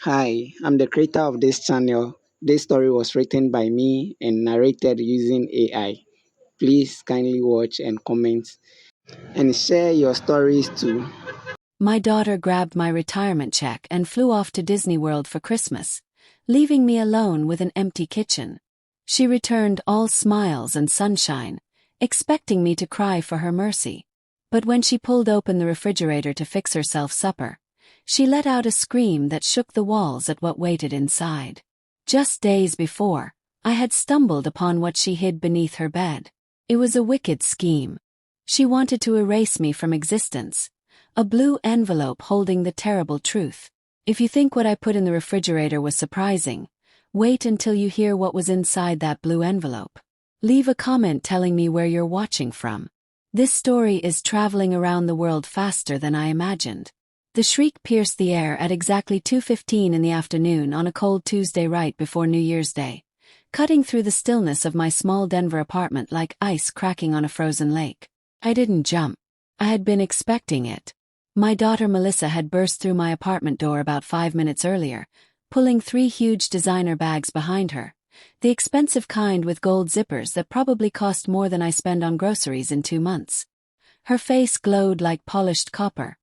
Hi, I'm the creator of this channel. This story was written by me and narrated using AI. Please kindly watch and comment and share your stories too. My daughter grabbed my retirement check and flew off to Disney World for Christmas, leaving me alone with an empty kitchen. She returned all smiles and sunshine, expecting me to cry for her mercy. But when she pulled open the refrigerator to fix herself supper, she let out a scream that shook the walls at what waited inside. Just days before, I had stumbled upon what she hid beneath her bed. It was a wicked scheme. She wanted to erase me from existence. A blue envelope holding the terrible truth. If you think what I put in the refrigerator was surprising, wait until you hear what was inside that blue envelope. Leave a comment telling me where you're watching from. This story is traveling around the world faster than I imagined. The shriek pierced the air at exactly 2:15 in the afternoon on a cold Tuesday right before New Year's Day, cutting through the stillness of my small Denver apartment like ice cracking on a frozen lake. I didn't jump. I had been expecting it. My daughter Melissa had burst through my apartment door about 5 minutes earlier, pulling 3 huge designer bags behind her, the expensive kind with gold zippers that probably cost more than I spend on groceries in 2 months. Her face glowed like polished copper,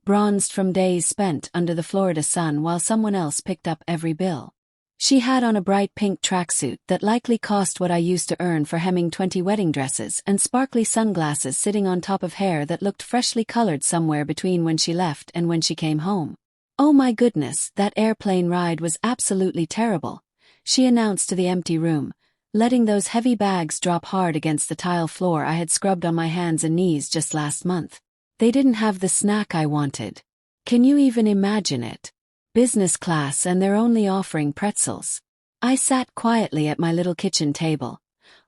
bronzed from days spent under the Florida sun while someone else picked up every bill. She had on a bright pink tracksuit that likely cost what I used to earn for hemming 20 wedding dresses and sparkly sunglasses sitting on top of hair that looked freshly colored somewhere between when she left and when she came home. "Oh my goodness, that airplane ride was absolutely terrible," she announced to the empty room, letting those heavy bags drop hard against the tile floor I had scrubbed on my hands and knees just last month. They didn't have the snack I wanted. Can you even imagine it? Business class and they're only offering pretzels. I sat quietly at my little kitchen table,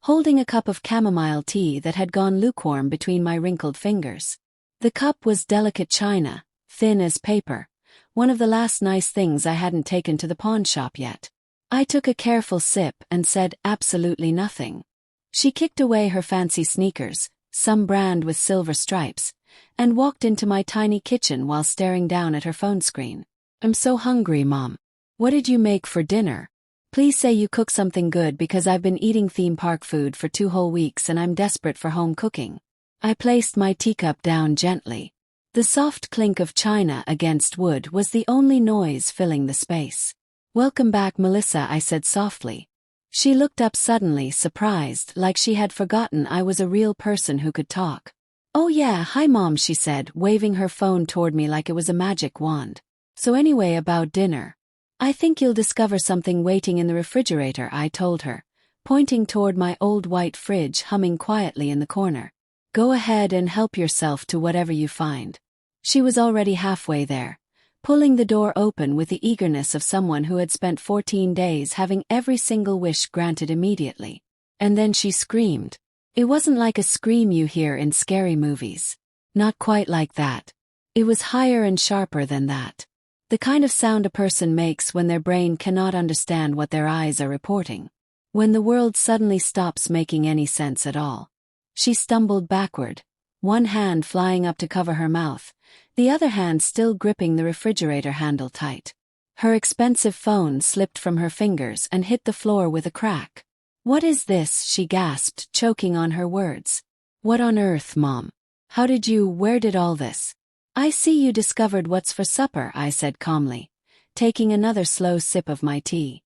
holding a cup of chamomile tea that had gone lukewarm between my wrinkled fingers. The cup was delicate china, thin as paper, one of the last nice things I hadn't taken to the pawn shop yet. I took a careful sip and said absolutely nothing. She kicked away her fancy sneakers, some brand with silver stripes, and walked into my tiny kitchen while staring down at her phone screen. "I'm so hungry, Mom. What did you make for dinner? Please say you cook something good because I've been eating theme park food for 2 whole weeks and I'm desperate for home cooking." I placed my teacup down gently. The soft clink of china against wood was the only noise filling the space. "Welcome back, Melissa," I said softly. She looked up suddenly, surprised, like she had forgotten I was a real person who could talk. "Oh yeah, hi Mom," she said, waving her phone toward me like it was a magic wand. "So anyway, about dinner. I think you'll discover something waiting in the refrigerator," I told her, pointing toward my old white fridge humming quietly in the corner. "Go ahead and help yourself to whatever you find." She was already halfway there, pulling the door open with the eagerness of someone who had spent 14 days having every single wish granted immediately. And then she screamed. It wasn't like a scream you hear in scary movies. Not quite like that. It was higher and sharper than that. The kind of sound a person makes when their brain cannot understand what their eyes are reporting. When the world suddenly stops making any sense at all. She stumbled backward, one hand flying up to cover her mouth, the other hand still gripping the refrigerator handle tight. Her expensive phone slipped from her fingers and hit the floor with a crack. "What is this?" she gasped, choking on her words. "What on earth, Mom? Where did all this?" "I see you discovered what's for supper," I said calmly, taking another slow sip of my tea.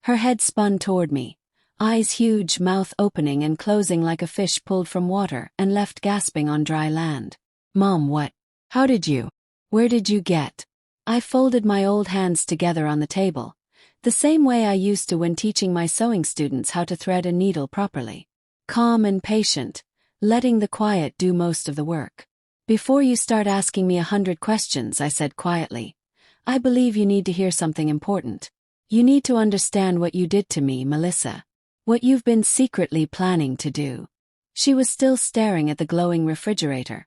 Her head spun toward me, eyes huge, mouth opening and closing like a fish pulled from water and left gasping on dry land. "Mom, what? Where did you get?" I folded my old hands together on the table, the same way I used to when teaching my sewing students how to thread a needle properly. Calm and patient, letting the quiet do most of the work. "Before you start asking me 100 questions," I said quietly, "I believe you need to hear something important. You need to understand what you did to me, Melissa. What you've been secretly planning to do." She was still staring at the glowing refrigerator,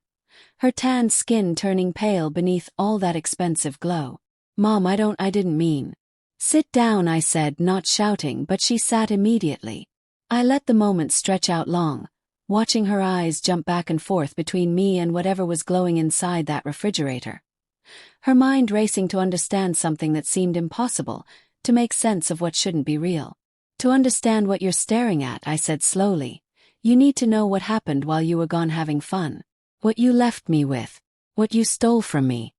her tanned skin turning pale beneath all that expensive glow. "Mom, I didn't mean." "Sit down," I said, not shouting, but she sat immediately. I let the moment stretch out long, watching her eyes jump back and forth between me and whatever was glowing inside that refrigerator. her mind racing to understand something that seemed impossible, to make sense of what shouldn't be real. To understand what you're staring at, I said slowly, you need to know what happened while you were gone having fun. What you left me with. What you stole from me.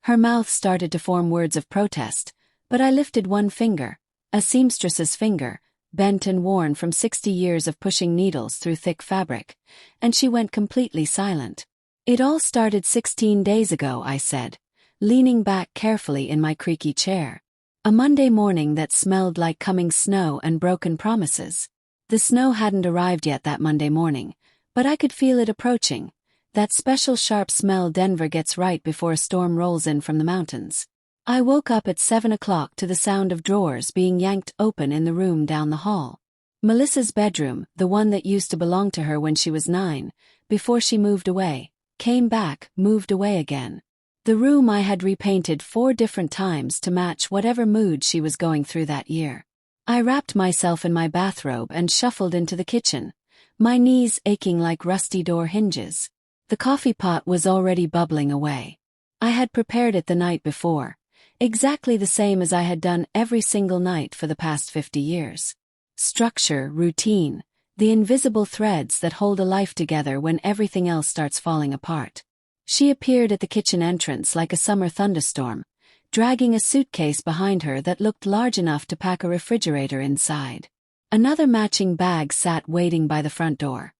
Her mouth started to form words of protest, but I lifted one finger, a seamstress's finger, bent and worn from 60 years of pushing needles through thick fabric, and she went completely silent. It all started 16 days ago, I said, leaning back carefully in my creaky chair. A Monday morning that smelled like coming snow and broken promises. The snow hadn't arrived yet that Monday morning, but I could feel it approaching, that special sharp smell Denver gets right before a storm rolls in from the mountains. I woke up at 7 o'clock to the sound of drawers being yanked open in the room down the hall. Melissa's bedroom, the one that used to belong to her when she was 9, before she moved away, came back, moved away again. The room I had repainted 4 different times to match whatever mood she was going through that year. I wrapped myself in my bathrobe and shuffled into the kitchen, my knees aching like rusty door hinges. The coffee pot was already bubbling away. I had prepared it the night before, exactly the same as I had done every single night for the past 50 years. Structure, routine, the invisible threads that hold a life together when everything else starts falling apart. She appeared at the kitchen entrance like a summer thunderstorm, dragging a suitcase behind her that looked large enough to pack a refrigerator inside. Another matching bag sat waiting by the front door.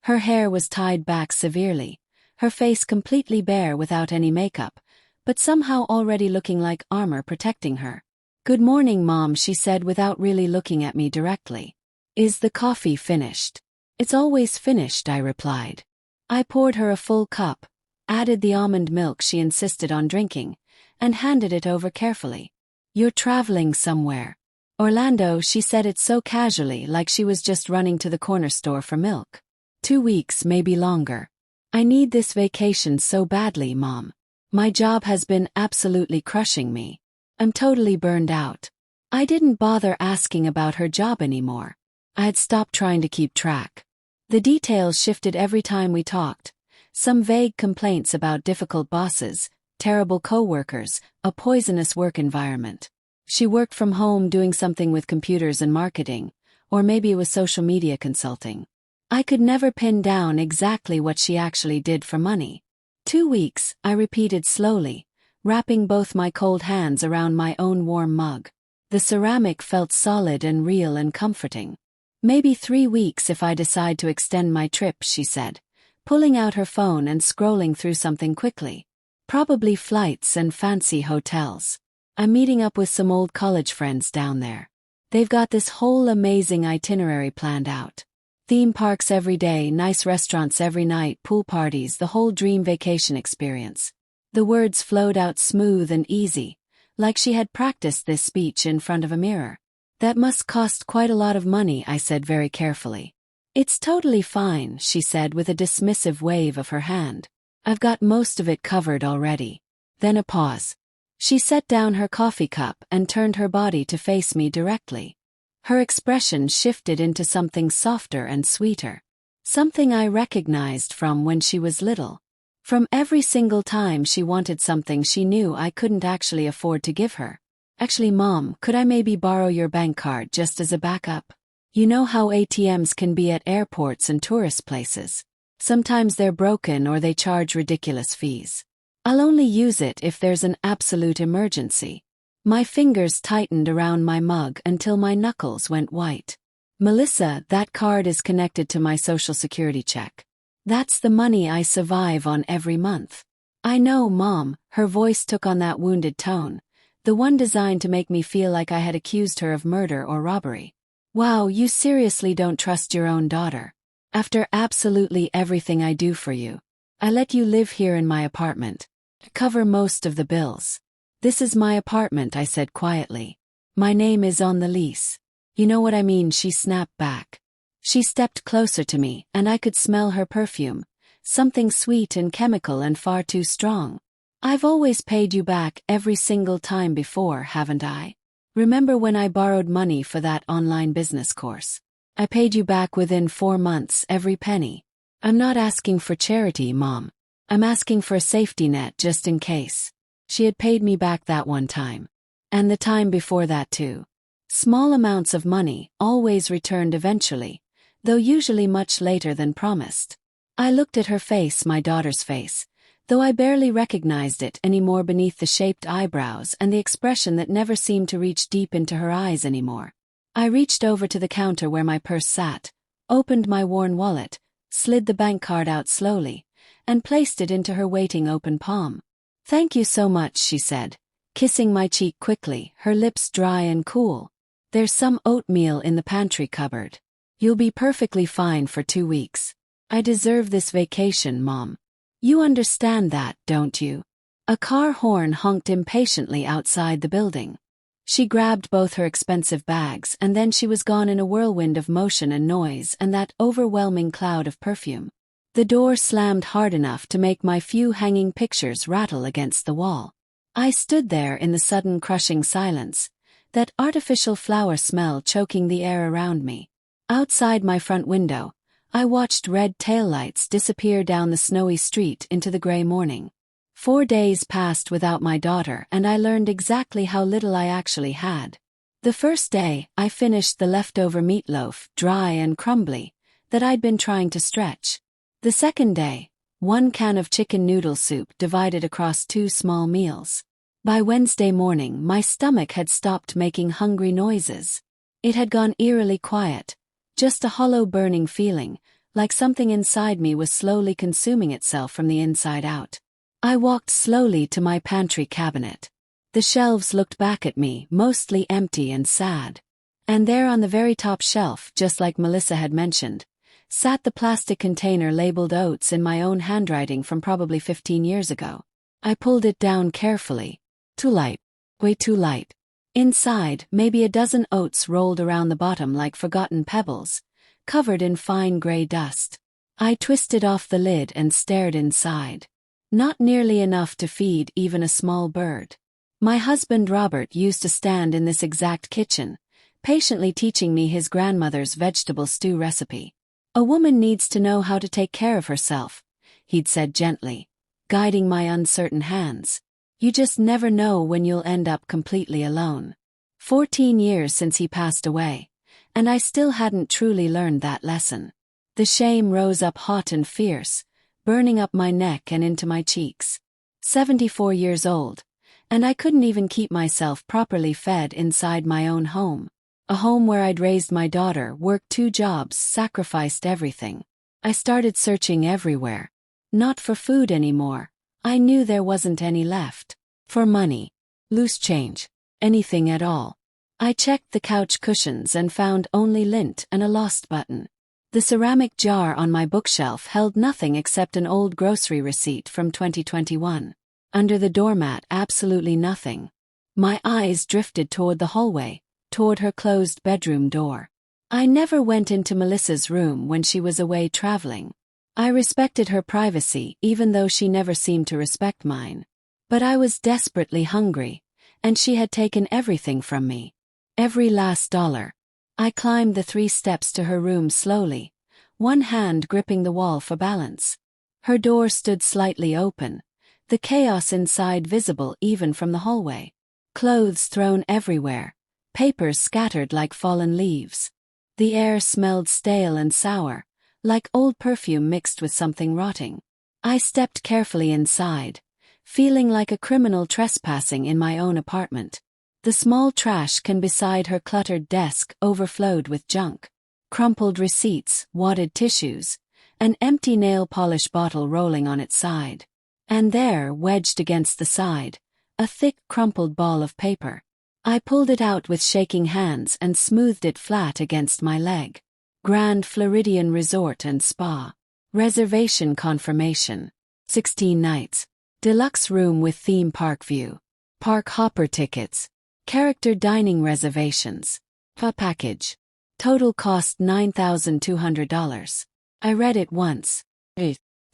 Her hair was tied back severely, her face completely bare without any makeup, but somehow already looking like armor protecting her. "Good morning, Mom," she said without really looking at me directly. "Is the coffee finished?" "It's always finished," I replied. I poured her a full cup, added the almond milk she insisted on drinking, and handed it over carefully. "You're traveling somewhere." "Orlando," she said it so casually, like she was just running to the corner store for milk. 2 weeks, maybe longer. "I need this vacation so badly, Mom. My job has been absolutely crushing me. I'm totally burned out." I didn't bother asking about her job anymore. I had stopped trying to keep track. The details shifted every time we talked. Some vague complaints about difficult bosses, terrible coworkers, a poisonous work environment. She worked from home doing something with computers and marketing, or maybe it was social media consulting. I could never pin down exactly what she actually did for money. 2 weeks, I repeated slowly, wrapping both my cold hands around my own warm mug. The ceramic felt solid and real and comforting. "Maybe 3 weeks if I decide to extend my trip," she said, pulling out her phone and scrolling through something quickly. "Probably flights and fancy hotels. I'm meeting up with some old college friends down there. They've got this whole amazing itinerary planned out. Theme parks every day, nice restaurants every night, pool parties, the whole dream vacation experience." The words flowed out smooth and easy, like she had practiced this speech in front of a mirror. "That must cost quite a lot of money," I said very carefully. "It's totally fine," she said with a dismissive wave of her hand. "I've got most of it covered already." Then a pause. She set down her coffee cup and turned her body to face me directly. Her expression shifted into something softer and sweeter. Something I recognized from when she was little. From every single time she wanted something she knew I couldn't actually afford to give her. "Actually, Mom, could I maybe borrow your bank card just as a backup? You know how ATMs can be at airports and tourist places. Sometimes they're broken or they charge ridiculous fees. I'll only use it if there's an absolute emergency." My fingers tightened around my mug until my knuckles went white. "Melissa, that card is connected to my Social Security check. That's the money I survive on every month." "I know, Mom," her voice took on that wounded tone, the one designed to make me feel like I had accused her of murder or robbery. "Wow, you seriously don't trust your own daughter. After absolutely everything I do for you. I let you live here in my apartment. Cover most of the bills. This is my apartment," I said quietly. "My name is on the lease." "You know what I mean," she snapped back. She stepped closer to me, and I could smell her perfume, something sweet and chemical and far too strong. "I've always paid you back every single time before, haven't I? Remember when I borrowed money for that online business course? I paid you back within 4 months, every penny. I'm not asking for charity, Mom. I'm asking for a safety net just in case." She had paid me back that one time. And the time before that too. Small amounts of money, always returned eventually, though usually much later than promised. I looked at her face, my daughter's face, though I barely recognized it anymore beneath the shaped eyebrows and the expression that never seemed to reach deep into her eyes anymore. I reached over to the counter where my purse sat, opened my worn wallet, slid the bank card out slowly, and placed it into her waiting open palm. "Thank you so much," she said, kissing my cheek quickly, her lips dry and cool. "There's some oatmeal in the pantry cupboard. You'll be perfectly fine for 2 weeks. I deserve this vacation, Mom. You understand that, don't you?" A car horn honked impatiently outside the building. She grabbed both her expensive bags and then she was gone in a whirlwind of motion and noise and that overwhelming cloud of perfume. The door slammed hard enough to make my few hanging pictures rattle against the wall. I stood there in the sudden crushing silence, that artificial flower smell choking the air around me. Outside my front window, I watched red taillights disappear down the snowy street into the gray morning. 4 days passed without my daughter and I learned exactly how little I actually had. The first day, I finished the leftover meatloaf, dry and crumbly, that I'd been trying to stretch. The second day, 1 can of chicken noodle soup divided across 2 small meals. By Wednesday morning, my stomach had stopped making hungry noises. It had gone eerily quiet, just a hollow burning feeling, like something inside me was slowly consuming itself from the inside out. I walked slowly to my pantry cabinet. The shelves looked back at me, mostly empty and sad. And there on the very top shelf, just like Melissa had mentioned, sat the plastic container labeled oats in my own handwriting from probably 15 years ago. I pulled it down carefully. Too light. Way too light. Inside, maybe a dozen oats rolled around the bottom like forgotten pebbles, covered in fine gray dust. I twisted off the lid and stared inside. Not nearly enough to feed even a small bird. My husband Robert used to stand in this exact kitchen, patiently teaching me his grandmother's vegetable stew recipe. "A woman needs to know how to take care of herself," he'd said gently, guiding my uncertain hands. "You just never know when you'll end up completely alone." 14 years since he passed away, and I still hadn't truly learned that lesson. The shame rose up hot and fierce, burning up my neck and into my cheeks. 74 years old, and I couldn't even keep myself properly fed inside my own home. A home where I'd raised my daughter, worked 2 jobs, sacrificed everything. I started searching everywhere. Not for food anymore. I knew there wasn't any left. For money. Loose change. Anything at all. I checked the couch cushions and found only lint and a lost button. The ceramic jar on my bookshelf held nothing except an old grocery receipt from 2021. Under the doormat, absolutely nothing. My eyes drifted toward the hallway, toward her closed bedroom door. I never went into Melissa's room when she was away traveling. I respected her privacy even though she never seemed to respect mine. But I was desperately hungry, and she had taken everything from me. Every last dollar. I climbed the 3 steps to her room slowly, one hand gripping the wall for balance. Her door stood slightly open, the chaos inside visible even from the hallway. Clothes thrown everywhere, papers scattered like fallen leaves. The air smelled stale and sour, like old perfume mixed with something rotting. I stepped carefully inside, feeling like a criminal trespassing in my own apartment. The small trash can beside her cluttered desk overflowed with junk. Crumpled receipts, wadded tissues, an empty nail polish bottle rolling on its side. And there, wedged against the side, a thick crumpled ball of paper. I pulled it out with shaking hands and smoothed it flat against my leg. Grand Floridian Resort and Spa. Reservation confirmation. 16 nights. Deluxe room with theme park view. Park hopper tickets. Character dining reservations. Package. Total cost $9,200. I read it once.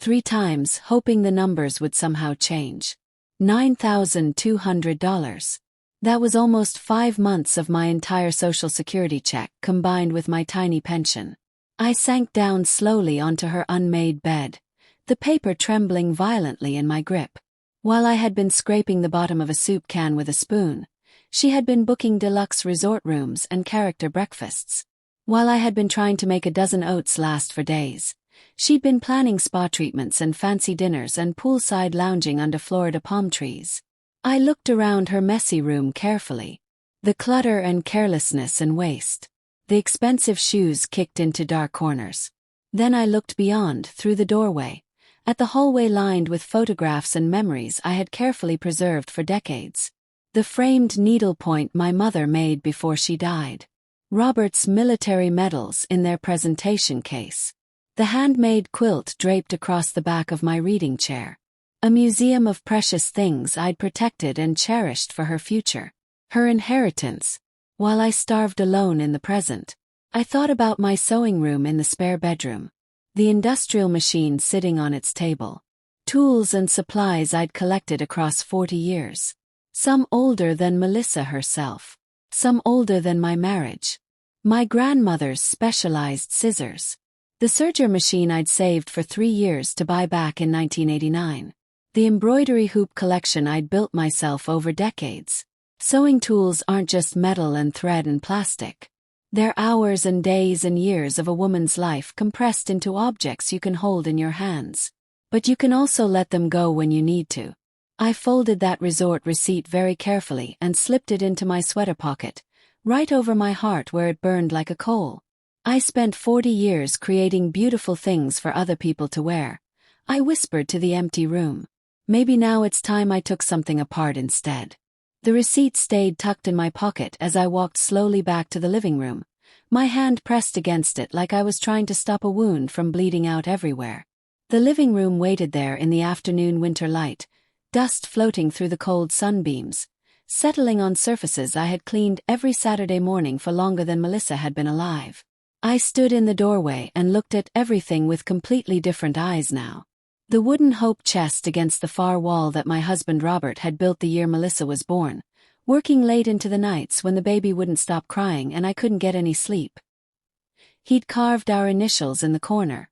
3 times, hoping the numbers would somehow change. $9,200. That was almost 5 months of my entire Social Security check combined with my tiny pension. I sank down slowly onto her unmade bed, the paper trembling violently in my grip. While I had been scraping the bottom of a soup can with a spoon, she had been booking deluxe resort rooms and character breakfasts. While I had been trying to make a dozen oats last for days, she'd been planning spa treatments and fancy dinners and poolside lounging under Florida palm trees. I looked around her messy room carefully. The clutter and carelessness and waste. The expensive shoes kicked into dark corners. Then I looked beyond, through the doorway, at the hallway lined with photographs and memories I had carefully preserved for decades. The framed needlepoint my mother made before she died. Robert's military medals in their presentation case. The handmade quilt draped across the back of my reading chair. A museum of precious things I'd protected and cherished for her future. Her inheritance. While I starved alone in the present, I thought about my sewing room in the spare bedroom. The industrial machine sitting on its table. Tools and supplies I'd collected across 40 years. Some older than Melissa herself. Some older than my marriage. My grandmother's specialized scissors. The serger machine I'd saved for 3 years to buy back in 1989. The embroidery hoop collection I'd built myself over decades. Sewing tools aren't just metal and thread and plastic. They're hours and days and years of a woman's life compressed into objects you can hold in your hands. But you can also let them go when you need to. I folded that resort receipt very carefully and slipped it into my sweater pocket, right over my heart where it burned like a coal. I spent 40 years creating beautiful things for other people to wear. I whispered to the empty room. Maybe now it's time I took something apart instead. The receipt stayed tucked in my pocket as I walked slowly back to the living room, my hand pressed against it like I was trying to stop a wound from bleeding out everywhere. The living room waited there in the afternoon winter light, dust floating through the cold sunbeams, settling on surfaces I had cleaned every Saturday morning for longer than Melissa had been alive. I stood in the doorway and looked at everything with completely different eyes now. The wooden hope chest against the far wall that my husband Robert had built the year Melissa was born, working late into the nights when the baby wouldn't stop crying and I couldn't get any sleep. He'd carved our initials in the corner,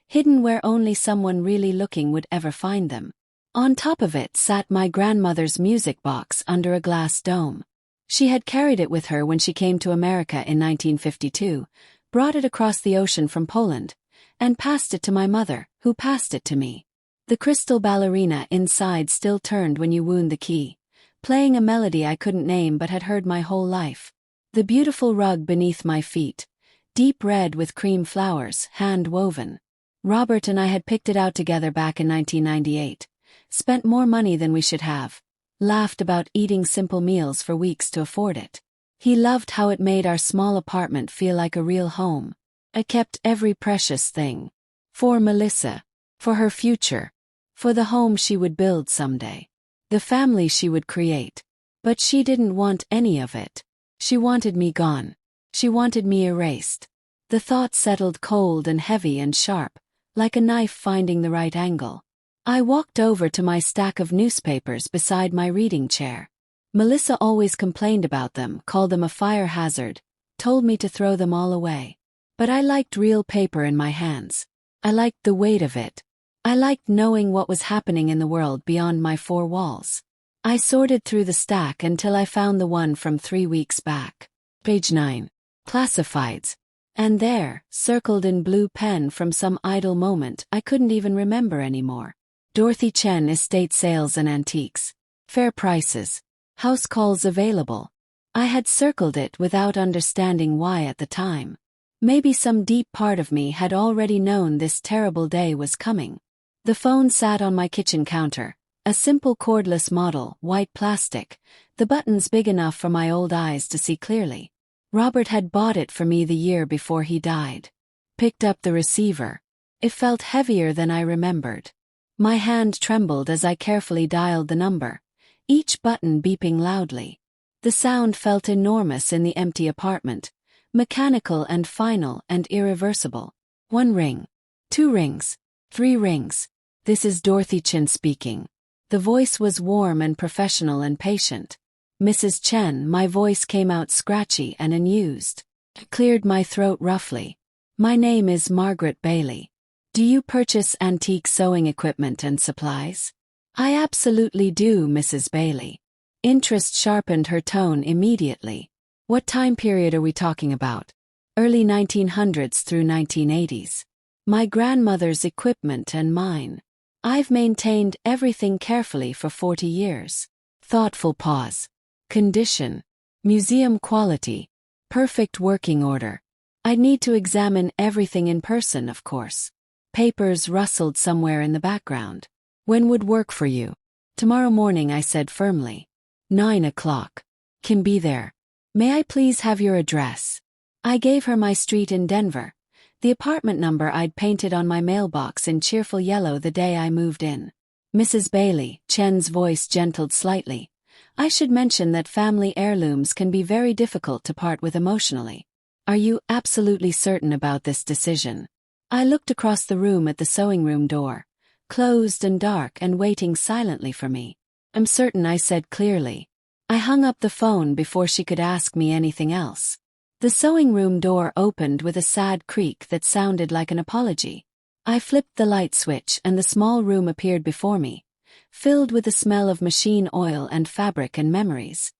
hidden where only someone really looking would ever find them. On top of it sat my grandmother's music box under a glass dome. She had carried it with her when she came to America in 1952, brought it across the ocean from Poland, and passed it to my mother, who passed it to me. The crystal ballerina inside still turned when you wound the key, playing a melody I couldn't name but had heard my whole life. The beautiful rug beneath my feet, deep red with cream flowers, hand-woven. Robert and I had picked it out together back in 1998, spent more money than we should have, laughed about eating simple meals for weeks to afford it. He loved how it made our small apartment feel like a real home. I kept every precious thing. For Melissa. For her future. For the home she would build someday. The family she would create. But she didn't want any of it. She wanted me gone. She wanted me erased. The thought settled cold and heavy and sharp, like a knife finding the right angle. I walked over to my stack of newspapers beside my reading chair. Melissa always complained about them, called them a fire hazard, told me to throw them all away. But I liked real paper in my hands. I liked the weight of it. I liked knowing what was happening in the world beyond my four walls. I sorted through the stack until I found the one from 3 weeks back. Page 9. Classifieds. And there, circled in blue pen from some idle moment I couldn't even remember anymore. Dorothy Chen Estate Sales and Antiques. Fair prices. House calls available. I had circled it without understanding why at the time. Maybe some deep part of me had already known this terrible day was coming. The phone sat on my kitchen counter, a simple cordless model, white plastic, the buttons big enough for my old eyes to see clearly. Robert had bought it for me the year before he died. Picked up the receiver. It felt heavier than I remembered. My hand trembled as I carefully dialed the number, each button beeping loudly. The sound felt enormous in the empty apartment, mechanical and final and irreversible. 1 ring. 2 rings. 3 rings. This is Dorothy Chen speaking. The voice was warm and professional and patient. Mrs. Chen, my voice came out scratchy and unused. I cleared my throat roughly. My name is Margaret Bailey. Do you purchase antique sewing equipment and supplies? I absolutely do, Mrs. Bailey. Interest sharpened her tone immediately. What time period are we talking about? Early 1900s through 1980s. My grandmother's equipment and mine. I've maintained everything carefully for 40 years. Thoughtful pause. Condition. Museum quality. Perfect working order. I'd need to examine everything in person, of course. Papers rustled somewhere in the background. When would work for you? Tomorrow morning, I said firmly. 9 o'clock. Can be there. May I please have your address? I gave her my street in Denver, the apartment number I'd painted on my mailbox in cheerful yellow the day I moved in. Mrs. Bailey, Chen's voice gentled slightly. I should mention that family heirlooms can be very difficult to part with emotionally. Are you absolutely certain about this decision? I looked across the room at the sewing room door, closed and dark and waiting silently for me. I'm certain, I said clearly. I hung up the phone before she could ask me anything else. The sewing room door opened with a sad creak that sounded like an apology. I flipped the light switch and the small room appeared before me, filled with the smell of machine oil and fabric and memories.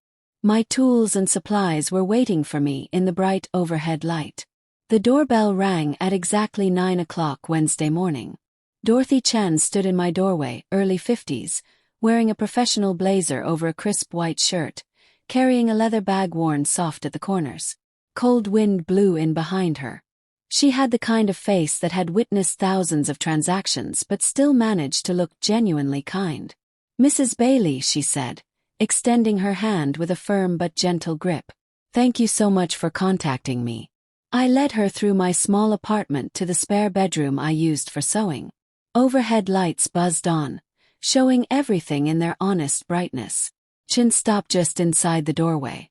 My tools and supplies were waiting for me in the bright overhead light. The doorbell rang at exactly 9 o'clock Wednesday morning. Dorothy Chen stood in my doorway, early 50s, wearing a professional blazer over a crisp white shirt, carrying a leather bag worn soft at the corners. Cold wind blew in behind her. She had the kind of face that had witnessed thousands of transactions but still managed to look genuinely kind. Mrs. Bailey, she said, extending her hand with a firm but gentle grip. Thank you so much for contacting me. I led her through my small apartment to the spare bedroom I used for sewing. Overhead lights buzzed on, showing everything in their honest brightness. Chen stopped just inside the doorway.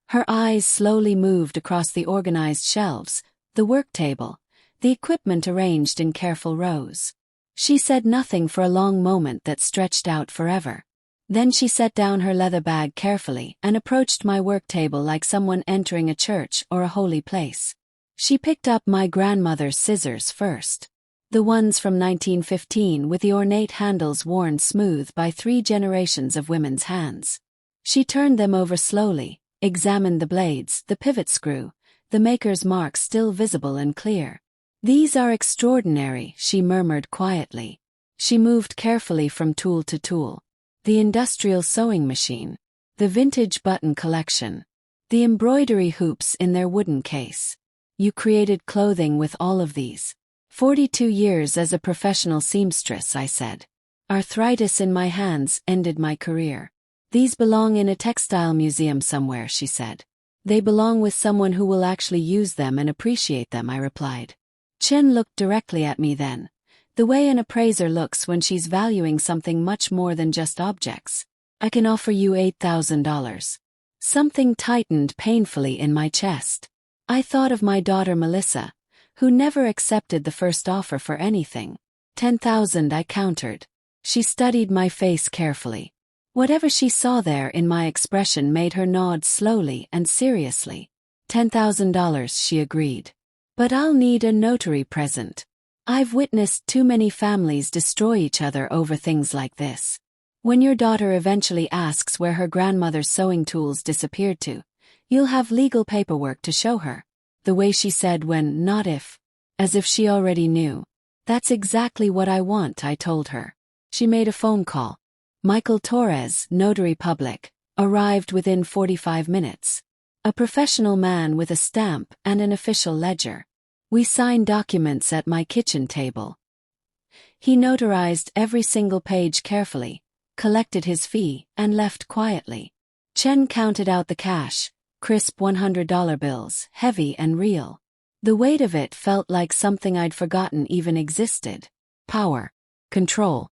Her eyes slowly moved across the organized shelves, the work table, the equipment arranged in careful rows. She said nothing for a long moment that stretched out forever. Then she set down her leather bag carefully and approached my work table like someone entering a church or a holy place. She picked up my grandmother's scissors first. The ones from 1915 with the ornate handles worn smooth by 3 generations of women's hands. She turned them over slowly, examined the blades, the pivot screw, the maker's mark still visible and clear. These are extraordinary, she murmured quietly. She moved carefully from tool to tool. The industrial sewing machine, the vintage button collection, the embroidery hoops in their wooden case. You created clothing with all of these. 42 years as a professional seamstress, I said. Arthritis in my hands ended my career. These belong in a textile museum somewhere, she said. They belong with someone who will actually use them and appreciate them, I replied. Chen looked directly at me then, the way an appraiser looks when she's valuing something much more than just objects. I can offer you $8,000. Something tightened painfully in my chest. I thought of my daughter Melissa, who never accepted the first offer for anything. 10,000, I countered. She studied my face carefully. Whatever she saw there in my expression made her nod slowly and seriously. $10,000, she agreed. But I'll need a notary present. I've witnessed too many families destroy each other over things like this. When your daughter eventually asks where her grandmother's sewing tools disappeared to, you'll have legal paperwork to show her. The way she said when, not if, as if she already knew. That's exactly what I want, I told her. She made a phone call. Michael Torres, notary public, arrived within 45 minutes. A professional man with a stamp and an official ledger. We signed documents at my kitchen table. He notarized every single page carefully, collected his fee, and left quietly. Chen counted out the cash, crisp $100 bills, heavy and real. The weight of it felt like something I'd forgotten even existed. Power. Control.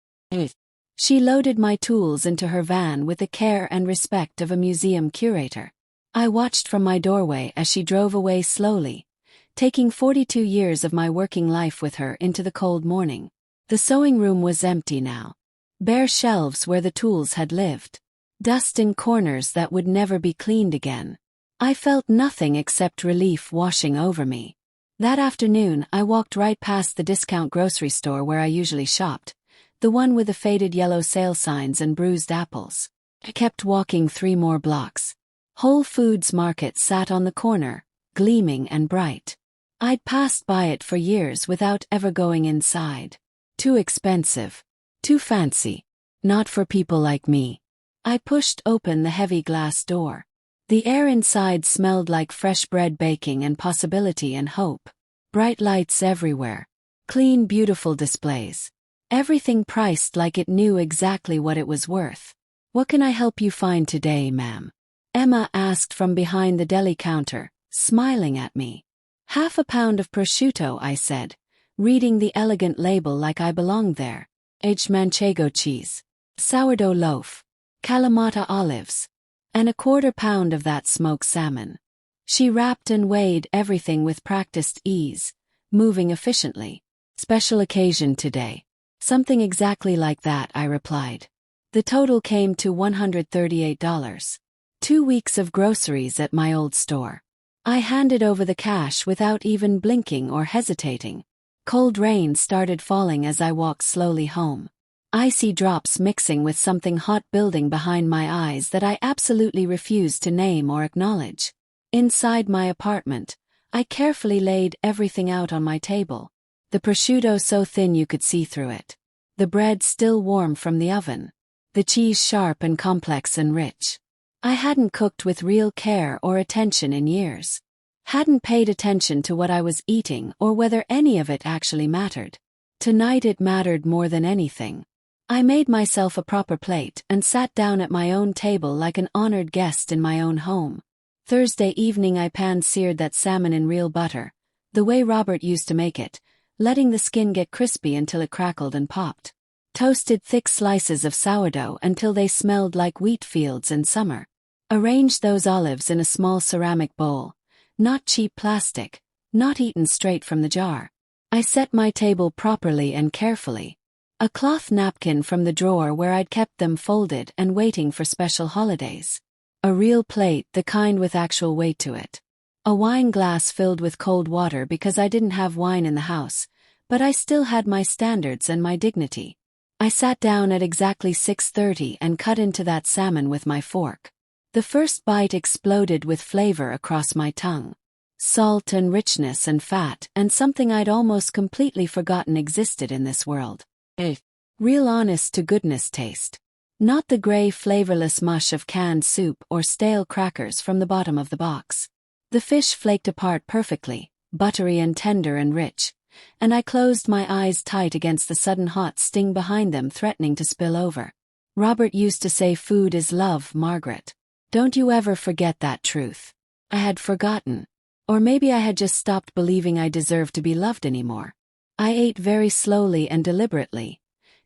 She loaded my tools into her van with the care and respect of a museum curator. I watched from my doorway as she drove away slowly, taking 42 years of my working life with her into the cold morning. The sewing room was empty now. Bare shelves where the tools had lived. Dust in corners that would never be cleaned again. I felt nothing except relief washing over me. That afternoon I walked right past the discount grocery store where I usually shopped, the one with the faded yellow sale signs and bruised apples. I kept walking 3 more blocks. Whole Foods Market sat on the corner, gleaming and bright. I'd passed by it for years without ever going inside. Too expensive. Too fancy. Not for people like me. I pushed open the heavy glass door. The air inside smelled like fresh bread baking and possibility and hope. Bright lights everywhere. Clean, beautiful displays. Everything priced like it knew exactly what it was worth. "What can I help you find today, ma'am?" Emma asked from behind the deli counter, smiling at me. "Half a pound of prosciutto," I said, reading the elegant label like I belonged there. Aged Manchego cheese. Sourdough loaf. Kalamata olives. And a 1/4 pound of that smoked salmon. She wrapped and weighed everything with practiced ease, moving efficiently. "Special occasion today." "Something exactly like that," I replied. The total came to $138. 2 weeks of groceries at my old store. I handed over the cash without even blinking or hesitating. Cold rain started falling as I walked slowly home. Icy drops mixing with something hot building behind my eyes that I absolutely refused to name or acknowledge. Inside my apartment, I carefully laid everything out on my table. The prosciutto so thin you could see through it. The bread still warm from the oven. The cheese sharp and complex and rich. I hadn't cooked with real care or attention in years. Hadn't paid attention to what I was eating or whether any of it actually mattered. Tonight it mattered more than anything. I made myself a proper plate and sat down at my own table like an honored guest in my own home. Thursday evening I pan-seared that salmon in real butter, the way Robert used to make it, letting the skin get crispy until it crackled and popped. Toasted thick slices of sourdough until they smelled like wheat fields in summer. Arranged those olives in a small ceramic bowl, not cheap plastic, not eaten straight from the jar. I set my table properly and carefully. A cloth napkin from the drawer where I'd kept them folded and waiting for special holidays. A real plate, the kind with actual weight to it. A wine glass filled with cold water because I didn't have wine in the house, but I still had my standards and my dignity. I sat down at exactly 6:30 and cut into that salmon with my fork. The first bite exploded with flavor across my tongue. Salt and richness and fat and something I'd almost completely forgotten existed in this world. A real honest-to-goodness taste. Not the gray flavorless mush of canned soup or stale crackers from the bottom of the box. The fish flaked apart perfectly, buttery and tender and rich, and I closed my eyes tight against the sudden hot sting behind them threatening to spill over. Robert used to say food is love, Margaret. Don't you ever forget that truth. I had forgotten. Or maybe I had just stopped believing I deserved to be loved anymore. I ate very slowly and deliberately,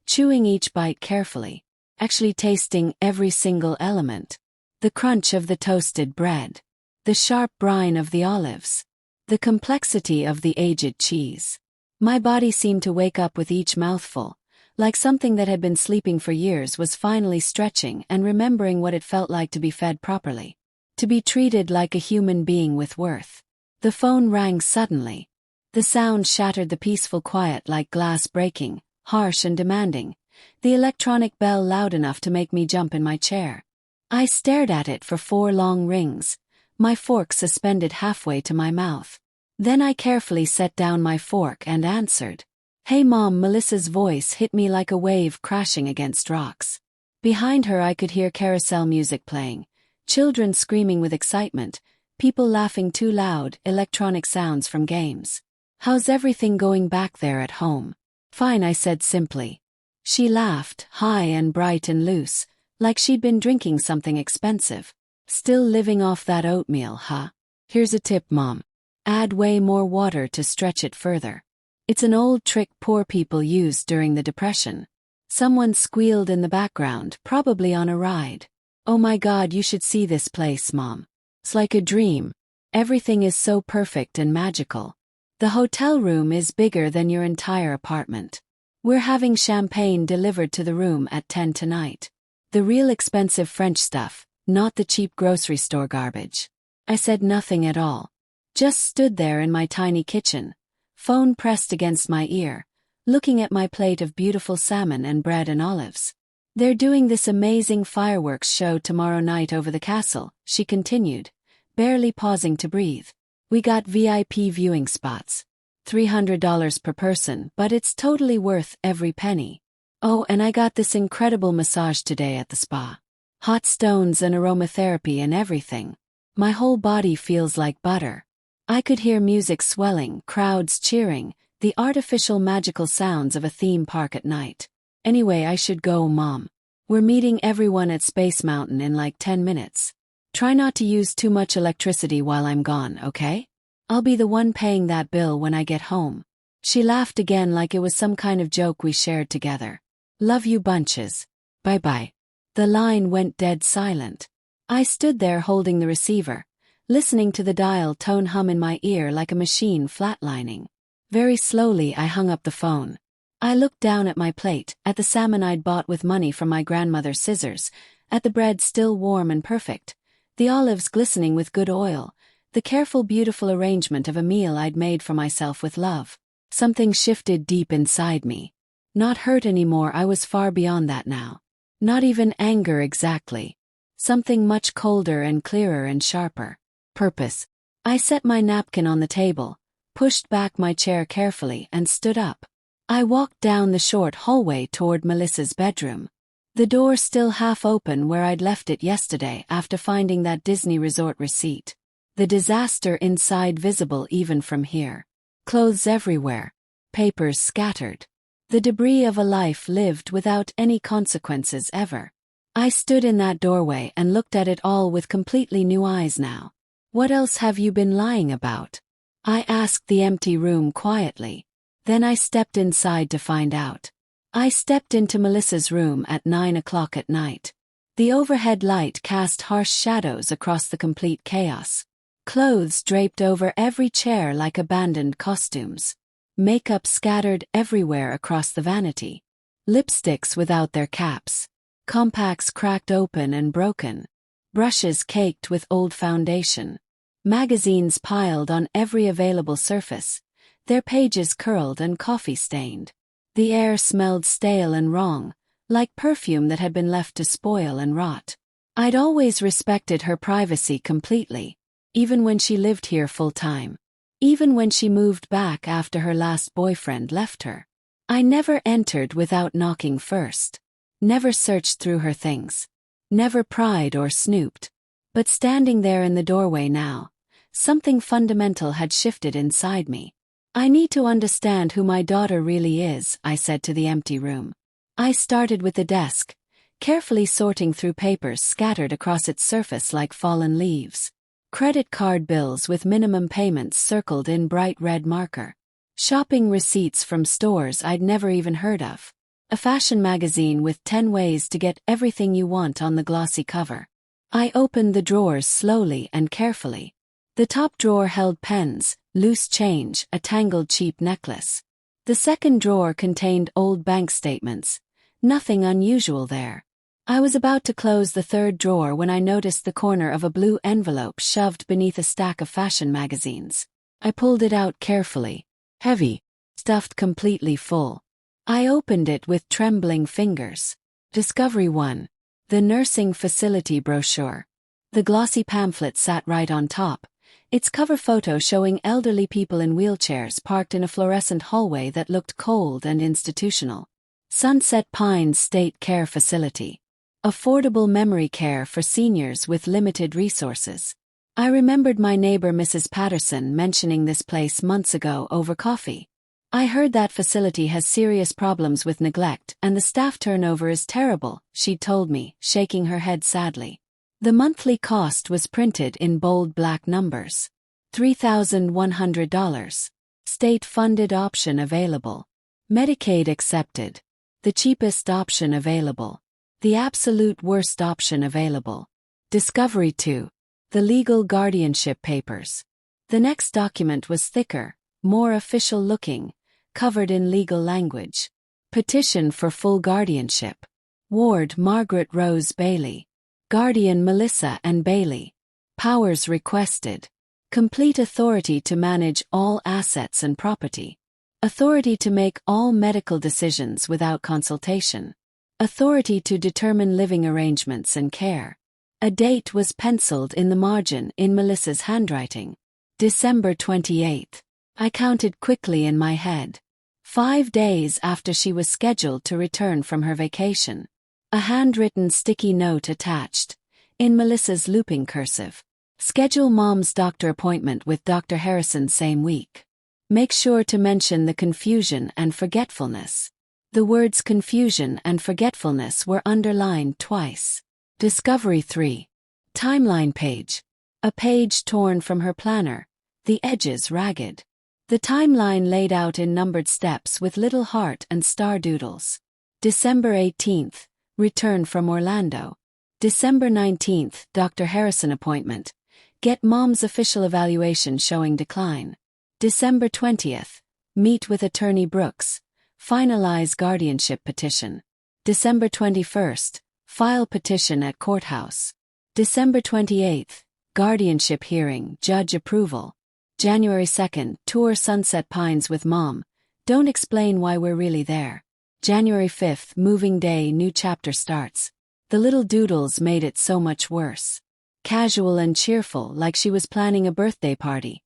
chewing each bite carefully, actually tasting every single element. The crunch of the toasted bread. The sharp brine of the olives. The complexity of the aged cheese. My body seemed to wake up with each mouthful, like something that had been sleeping for years was finally stretching and remembering what it felt like to be fed properly. To be treated like a human being with worth. The phone rang suddenly. The sound shattered the peaceful quiet like glass breaking, harsh and demanding, the electronic bell loud enough to make me jump in my chair. I stared at it for 4 long rings, my fork suspended halfway to my mouth. Then I carefully set down my fork and answered. "Hey Mom," Melissa's voice hit me like a wave crashing against rocks. Behind her I could hear carousel music playing, children screaming with excitement, people laughing too loud, electronic sounds from games. "How's everything going back there at home?" "Fine," I said simply. She laughed, high and bright and loose, like she'd been drinking something expensive. "Still living off that oatmeal, huh? Here's a tip, Mom. Add way more water to stretch it further. It's an old trick poor people used during the Depression." Someone squealed in the background, probably on a ride. "Oh my God, you should see this place, Mom. It's like a dream. Everything is so perfect and magical. The hotel room is bigger than your entire apartment. We're having champagne delivered to the room at 10 tonight. The real expensive French stuff, not the cheap grocery store garbage." I said nothing at all. Just stood there in my tiny kitchen, phone pressed against my ear, looking at my plate of beautiful salmon and bread and olives. They're doing this amazing fireworks show tomorrow night over the castle, she continued, barely pausing to breathe. We got VIP viewing spots. $300 per person, but it's totally worth every penny. Oh, and I got this incredible massage today at the spa. Hot stones and aromatherapy and everything. My whole body feels like butter. I could hear music swelling, crowds cheering, the artificial magical sounds of a theme park at night. Anyway, I should go, Mom. We're meeting everyone at Space Mountain in like 10 minutes. Try not to use too much electricity while I'm gone, okay? I'll be the one paying that bill when I get home. She laughed again like it was some kind of joke we shared together. Love you bunches. Bye-bye. The line went dead silent. I stood there holding the receiver, listening to the dial tone hum in my ear like a machine flatlining. Very slowly I hung up the phone. I looked down at my plate, at the salmon I'd bought with money from my grandmother's scissors, at the bread still warm and perfect, the olives glistening with good oil, the careful beautiful arrangement of a meal I'd made for myself with love. Something shifted deep inside me. Not hurt anymore, I was far beyond that now. Not even anger exactly. Something much colder and clearer and sharper. Purpose. I set my napkin on the table, pushed back my chair carefully and stood up. I walked down the short hallway toward Melissa's bedroom. The door still half open where I'd left it yesterday after finding that Disney resort receipt. The disaster inside visible even from here. Clothes everywhere. Papers scattered. The debris of a life lived without any consequences ever. I stood in that doorway and looked at it all with completely new eyes now. What else have you been lying about? I asked the empty room quietly. Then I stepped inside to find out. I stepped into Melissa's room at 9 o'clock at night. The overhead light cast harsh shadows across the complete chaos. Clothes draped over every chair like abandoned costumes. Makeup scattered everywhere across the vanity. Lipsticks without their caps. Compacts cracked open and broken. Brushes caked with old foundation. Magazines piled on every available surface, their pages curled and coffee-stained. The air smelled stale and wrong, like perfume that had been left to spoil and rot. I'd always respected her privacy completely, even when she lived here full-time. Even when she moved back after her last boyfriend left her. I never entered without knocking first. Never searched through her things. Never pried or snooped. But standing there in the doorway now, something fundamental had shifted inside me. I need to understand who my daughter really is, I said to the empty room. I started with the desk, carefully sorting through papers scattered across its surface like fallen leaves. Credit card bills with minimum payments circled in bright red marker. Shopping receipts from stores I'd never even heard of. A fashion magazine with 10 ways to get everything you want on the glossy cover. I opened the drawers slowly and carefully. The top drawer held pens, loose change, a tangled cheap necklace. The second drawer contained old bank statements. Nothing unusual there. I was about to close the third drawer when I noticed the corner of a blue envelope shoved beneath a stack of fashion magazines. I pulled it out carefully. Heavy. Stuffed completely full. I opened it with trembling fingers. Discovery 1. The nursing facility brochure. The glossy pamphlet sat right on top, its cover photo showing elderly people in wheelchairs parked in a fluorescent hallway that looked cold and institutional. Sunset Pines State Care Facility. Affordable memory care for seniors with limited resources. I remembered my neighbor Mrs. Patterson mentioning this place months ago over coffee. I heard that facility has serious problems with neglect and the staff turnover is terrible, she'd told me, shaking her head sadly. The monthly cost was printed in bold black numbers. $3,100. State-funded option available. Medicaid accepted. The cheapest option available. The absolute worst option available. Discovery 2. The legal guardianship papers. The next document was thicker, more official looking, covered in legal language. Petition for full guardianship. Ward Margaret Rose Bailey. Guardian Melissa and Bailey. Powers requested. Complete authority to manage all assets and property. Authority to make all medical decisions without consultation. Authority to determine living arrangements and care. A date was penciled in the margin in Melissa's handwriting. December 28th. I counted quickly in my head. 5 days after she was scheduled to return from her vacation. A handwritten sticky note attached, in Melissa's looping cursive. Schedule Mom's doctor appointment with Dr. Harrison same week. Make sure to mention the confusion and forgetfulness. The words confusion and forgetfulness were underlined twice. Discovery 3. Timeline page. A page torn from her planner, the edges ragged. The timeline laid out in numbered steps with little heart and star doodles. December 18th, return from Orlando. December 19th, Dr. Harrison appointment. Get Mom's official evaluation showing decline. December 20th, meet with Attorney Brooks. Finalize guardianship petition. December 21st, file petition at courthouse. December 28th, guardianship hearing, judge approval. January 2nd, tour Sunset Pines with Mom. Don't explain why we're really there. January 5th, moving day, new chapter starts. The little doodles made it so much worse. Casual and cheerful, like she was planning a birthday party.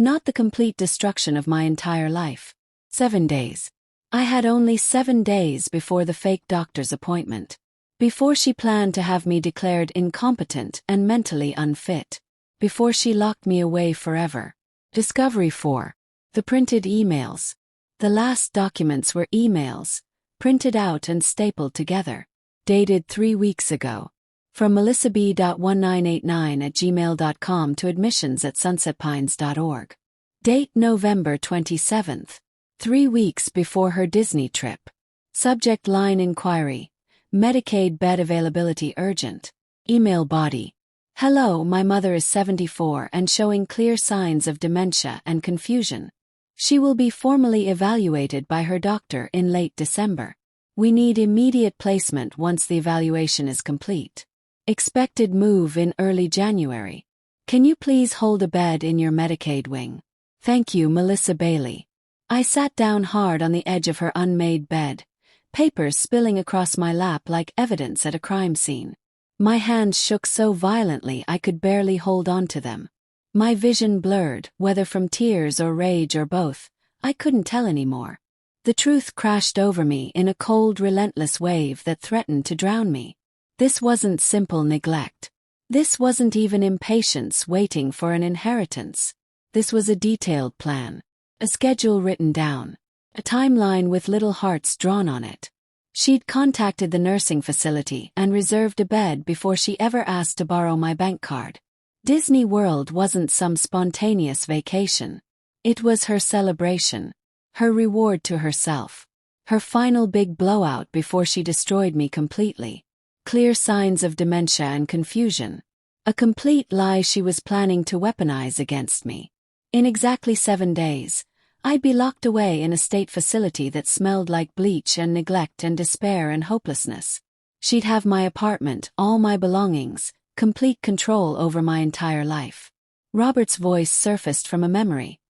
Not the complete destruction of my entire life. 7 days. I had only 7 days before the fake doctor's appointment. Before she planned to have me declared incompetent and mentally unfit. Before she locked me away forever. Discovery 4. The printed emails. The last documents were emails, printed out and stapled together. Dated 3 weeks ago. From melissab.1989@gmail.com to admissions@sunsetpines.org. Date November 27th. 3 weeks before her Disney trip. Subject line inquiry. Medicaid bed availability urgent. Email body. Hello, my mother is 74 and showing clear signs of dementia and confusion. She will be formally evaluated by her doctor in late December. We need immediate placement once the evaluation is complete. Expected move in early January. Can you please hold a bed in your Medicaid wing? Thank you, Melissa Bailey. I sat down hard on the edge of her unmade bed, papers spilling across my lap like evidence at a crime scene. My hands shook so violently I could barely hold on to them. My vision blurred, whether from tears or rage or both. I couldn't tell anymore. The truth crashed over me in a cold, relentless wave that threatened to drown me. This wasn't simple neglect. This wasn't even impatience waiting for an inheritance. This was a detailed plan. A schedule written down. A timeline with little hearts drawn on it. She'd contacted the nursing facility and reserved a bed before she ever asked to borrow my bank card. Disney World wasn't some spontaneous vacation. It was her celebration. Her reward to herself. Her final big blowout before she destroyed me completely. Clear signs of dementia and confusion. A complete lie she was planning to weaponize against me. In exactly 7 days, I'd be locked away in a state facility that smelled like bleach and neglect and despair and hopelessness. She'd have my apartment, all my belongings, complete control over my entire life. Robert's voice surfaced from a memory.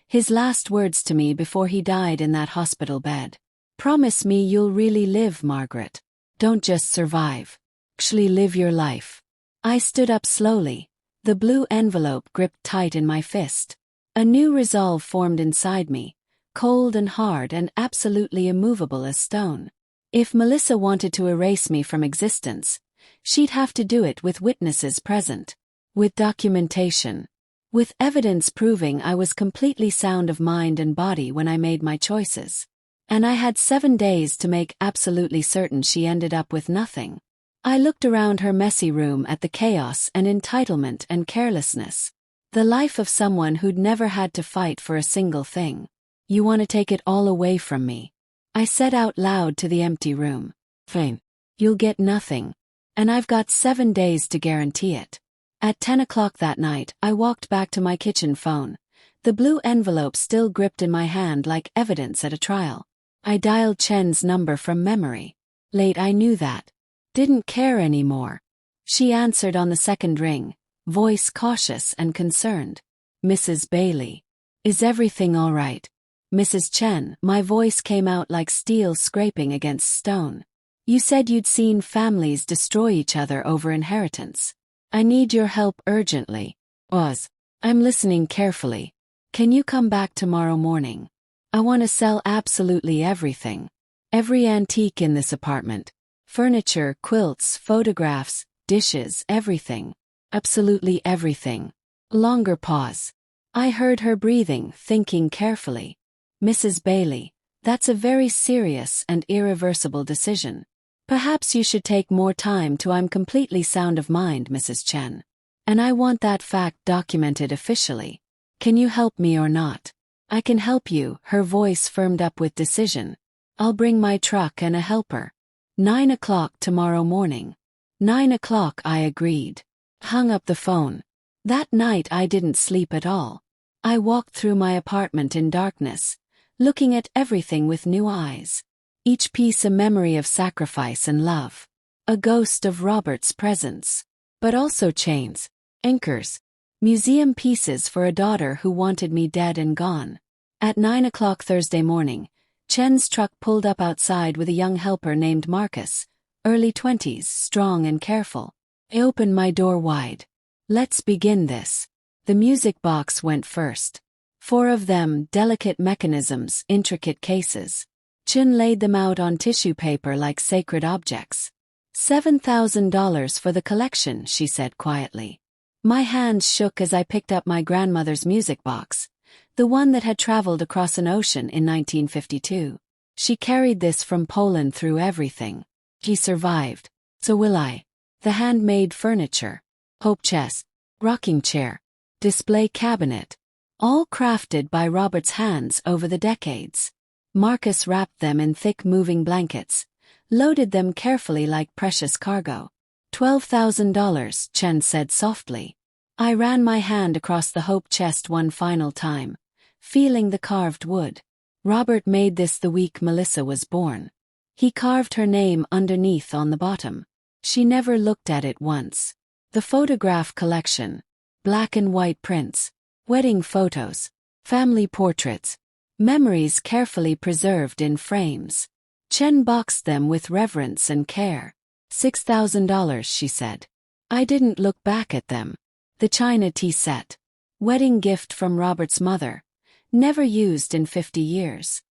His last words to me before he died in that hospital bed. Promise me you'll really live, Margaret. Don't just survive. Actually live your life. I stood up slowly, the blue envelope gripped tight in my fist. A new resolve formed inside me, cold and hard and absolutely immovable as stone. If Melissa wanted to erase me from existence, she'd have to do it with witnesses present, with documentation, with evidence proving I was completely sound of mind and body when I made my choices. And I had 7 days to make absolutely certain she ended up with nothing. I looked around her messy room at the chaos and entitlement and carelessness. The life of someone who'd never had to fight for a single thing. You want to take it all away from me? I said out loud to the empty room. Fine. You'll get nothing. And I've got 7 days to guarantee it. At 10 o'clock that night, I walked back to my kitchen phone. The blue envelope still gripped in my hand like evidence at a trial. I dialed Chen's number from memory. Late, I knew that. Didn't care anymore. She answered on the second ring, voice cautious and concerned. Mrs. Bailey. Is everything all right? Mrs. Chen, my voice came out like steel scraping against stone. You said you'd seen families destroy each other over inheritance. I need your help urgently. I'm listening carefully. Can you come back tomorrow morning? I want to sell absolutely everything. Every antique in this apartment. Furniture, quilts, photographs, dishes, everything. Absolutely everything. Longer pause. I heard her breathing, thinking carefully. Mrs. Bailey, that's a very serious and irreversible decision. Perhaps you should take more time to I'm completely sound of mind, Mrs. Chen. And I want that fact documented officially. Can you help me or not? I can help you, her voice firmed up with decision. I'll bring my truck and a helper. 9 o'clock tomorrow morning. 9 o'clock, I agreed. Hung up the phone. That night I didn't sleep at all. I walked through my apartment in darkness, looking at everything with new eyes. Each piece a memory of sacrifice and love. A ghost of Robert's presence. But also chains, anchors, museum pieces for a daughter who wanted me dead and gone. At 9 o'clock Thursday morning, Chen's truck pulled up outside with a young helper named Marcus, early 20s, strong and careful. I opened my door wide. Let's begin this. The music box went first. 4 of them, delicate mechanisms, intricate cases. Chen laid them out on tissue paper like sacred objects. $7,000 for the collection, she said quietly. My hands shook as I picked up my grandmother's music box, the one that had traveled across an ocean in 1952. She carried this from Poland through everything. He survived. So will I. The handmade furniture. Hope chest. Rocking chair. Display cabinet. All crafted by Robert's hands over the decades. Marcus wrapped them in thick moving blankets, loaded them carefully like precious cargo. $12,000, Chen said softly. I ran my hand across the hope chest one final time, feeling the carved wood. Robert made this the week Melissa was born. He carved her name underneath on the bottom. She never looked at it once. The photograph collection. Black and white prints. Wedding photos. Family portraits. Memories carefully preserved in frames. Chen boxed them with reverence and care. $6,000, she said. I didn't look back at them. The china tea set. Wedding gift from Robert's mother. Never used in 50 years.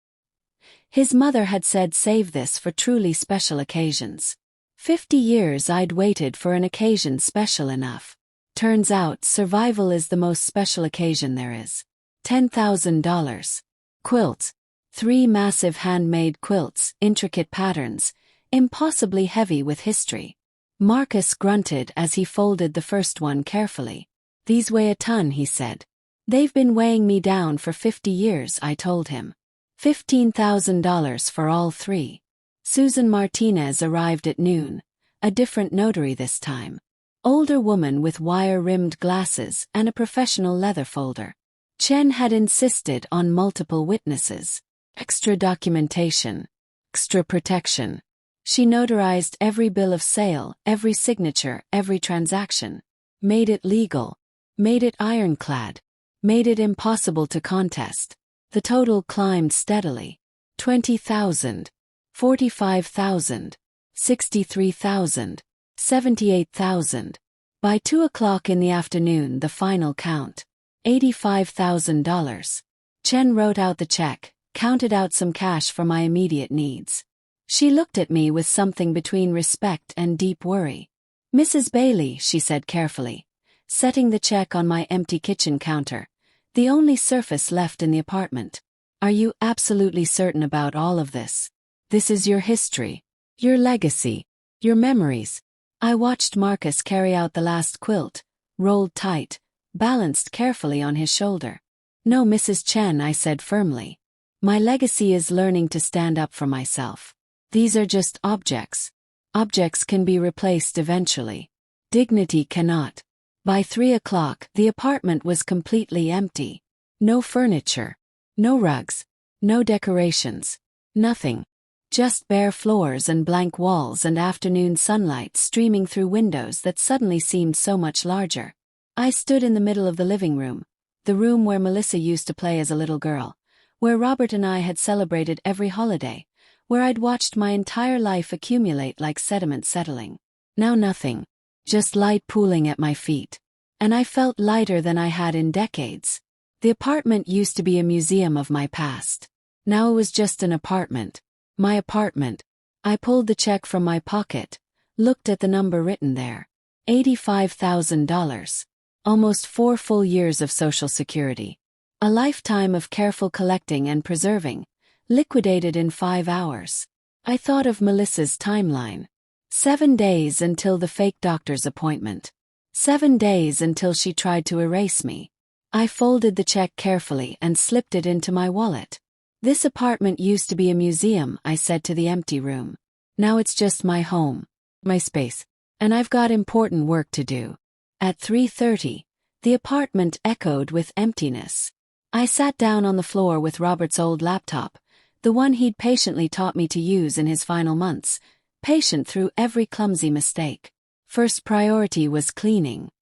His mother had said save this for truly special occasions. 50 years I'd waited for an occasion special enough. Turns out survival is the most special occasion there is. $10,000. Quilts. 3 massive handmade quilts, intricate patterns, impossibly heavy with history. Marcus grunted as he folded the first one carefully. These weigh a ton, he said. They've been weighing me down for 50 years, I told him. $15,000 for all 3. Susan Martinez arrived at noon, a different notary this time. Older woman with wire-rimmed glasses and a professional leather folder. Chen had insisted on multiple witnesses. Extra documentation. Extra protection. She notarized every bill of sale, every signature, every transaction. Made it legal. Made it ironclad. Made it impossible to contest. The total climbed steadily. 20,000. 45,000. 63,000. 78,000. By 2 o'clock in the afternoon, the final count. $85,000. Chen wrote out the check, counted out some cash for my immediate needs. She looked at me with something between respect and deep worry. Mrs. Bailey, she said carefully, setting the check on my empty kitchen counter, the only surface left in the apartment. Are you absolutely certain about all of this? This is your history, your legacy, your memories. I watched Marcus carry out the last quilt, rolled tight, balanced carefully on his shoulder. No, Mrs. Chen, I said firmly. My legacy is learning to stand up for myself. These are just objects. Objects can be replaced eventually. Dignity cannot. By 3 o'clock, the apartment was completely empty. No furniture. No rugs. No decorations. Nothing. Just bare floors and blank walls and afternoon sunlight streaming through windows that suddenly seemed so much larger. I stood in the middle of the living room, the room where Melissa used to play as a little girl, where Robert and I had celebrated every holiday, where I'd watched my entire life accumulate like sediment settling. Now nothing. Just light pooling at my feet. And I felt lighter than I had in decades. The apartment used to be a museum of my past. Now it was just an apartment. My apartment. I pulled the check from my pocket, looked at the number written there. $85,000. Almost 4 full years of Social Security. A lifetime of careful collecting and preserving, liquidated in 5 hours. I thought of Melissa's timeline. 7 days until the fake doctor's appointment. 7 days until she tried to erase me. I folded the check carefully and slipped it into my wallet. This apartment used to be a museum, I said to the empty room. Now it's just my home. My space. And I've got important work to do. At 3:30, the apartment echoed with emptiness. I sat down on the floor with Robert's old laptop, the one he'd patiently taught me to use in his final months, patient through every clumsy mistake. First priority was cleaning.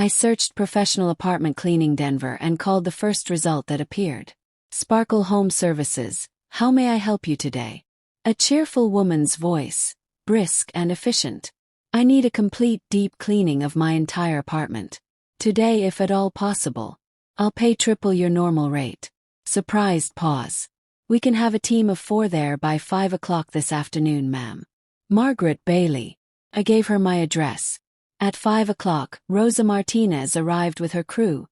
I searched professional apartment cleaning Denver and called the first result that appeared. Sparkle Home Services, how may I help you today? A cheerful woman's voice, brisk and efficient. I need a complete deep cleaning of my entire apartment. Today, if at all possible. I'll pay triple your normal rate. Surprised pause. We can have a team of 4 there by 5 o'clock this afternoon, ma'am. Margaret Bailey. I gave her my address. At 5 o'clock, Rosa Martinez arrived with her crew,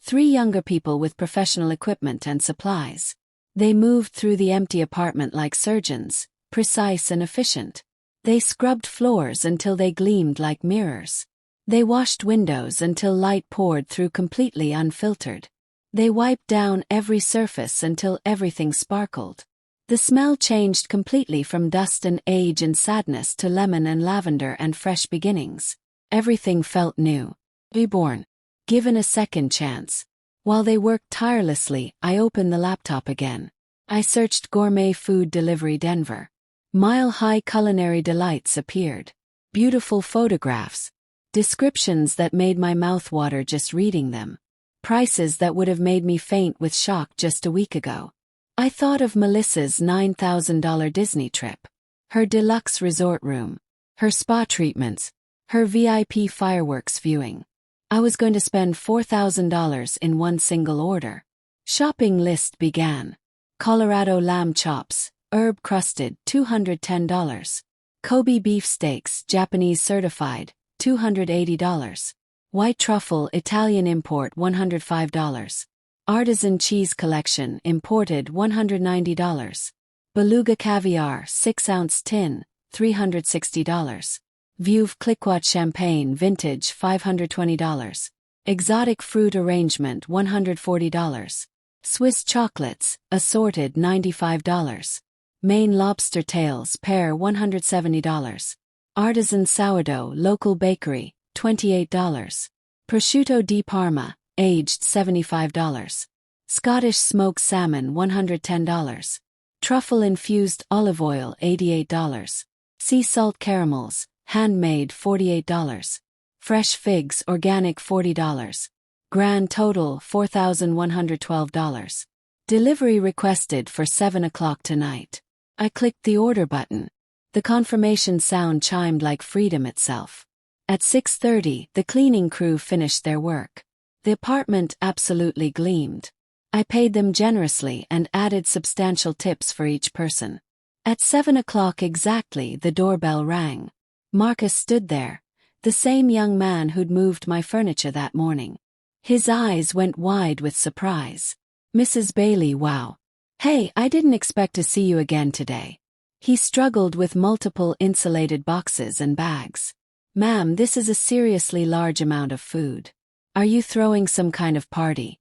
3 younger people with professional equipment and supplies. They moved through the empty apartment like surgeons, precise and efficient. They scrubbed floors until they gleamed like mirrors. They washed windows until light poured through completely unfiltered. They wiped down every surface until everything sparkled. The smell changed completely from dust and age and sadness to lemon and lavender and fresh beginnings. Everything felt new. Reborn. Given a second chance. While they worked tirelessly, I opened the laptop again. I searched gourmet food delivery Denver. Mile-high culinary delights appeared. Beautiful photographs. Descriptions that made my mouth water just reading them. Prices that would have made me faint with shock just a week ago. I thought of Melissa's $9,000 Disney trip. Her deluxe resort room. Her spa treatments. Her VIP fireworks viewing. I was going to spend $4,000 in one single order. Shopping list began. Colorado lamb chops, herb-crusted, $210. Kobe beef steaks, Japanese certified, $280. White truffle, Italian import, $105. Artisan cheese collection, imported, $190. Beluga caviar, 6-ounce tin, $360. Veuve Clicquot champagne, vintage, $520. Exotic fruit arrangement, $140. Swiss chocolates, assorted, $95. Maine lobster tails, pair, $170. Artisan sourdough, local bakery, $28. Prosciutto di Parma, aged, $75. Scottish smoked salmon, $110. Truffle-infused olive oil, $88. Sea salt caramels, handmade, $48. Fresh figs, organic, $40. Grand total, $4,112. Delivery requested for 7 o'clock tonight. I clicked the order button. The confirmation sound chimed like freedom itself. At 6:30, the cleaning crew finished their work. The apartment absolutely gleamed. I paid them generously and added substantial tips for each person. At 7 o'clock exactly, the doorbell rang. Marcus stood there, the same young man who'd moved my furniture that morning. His eyes went wide with surprise. Mrs. Bailey, wow. Hey, I didn't expect to see you again today. He struggled with multiple insulated boxes and bags. Ma'am, this is a seriously large amount of food. Are you throwing some kind of party?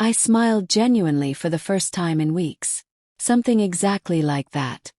I smiled genuinely for the first time in weeks. Something exactly like that.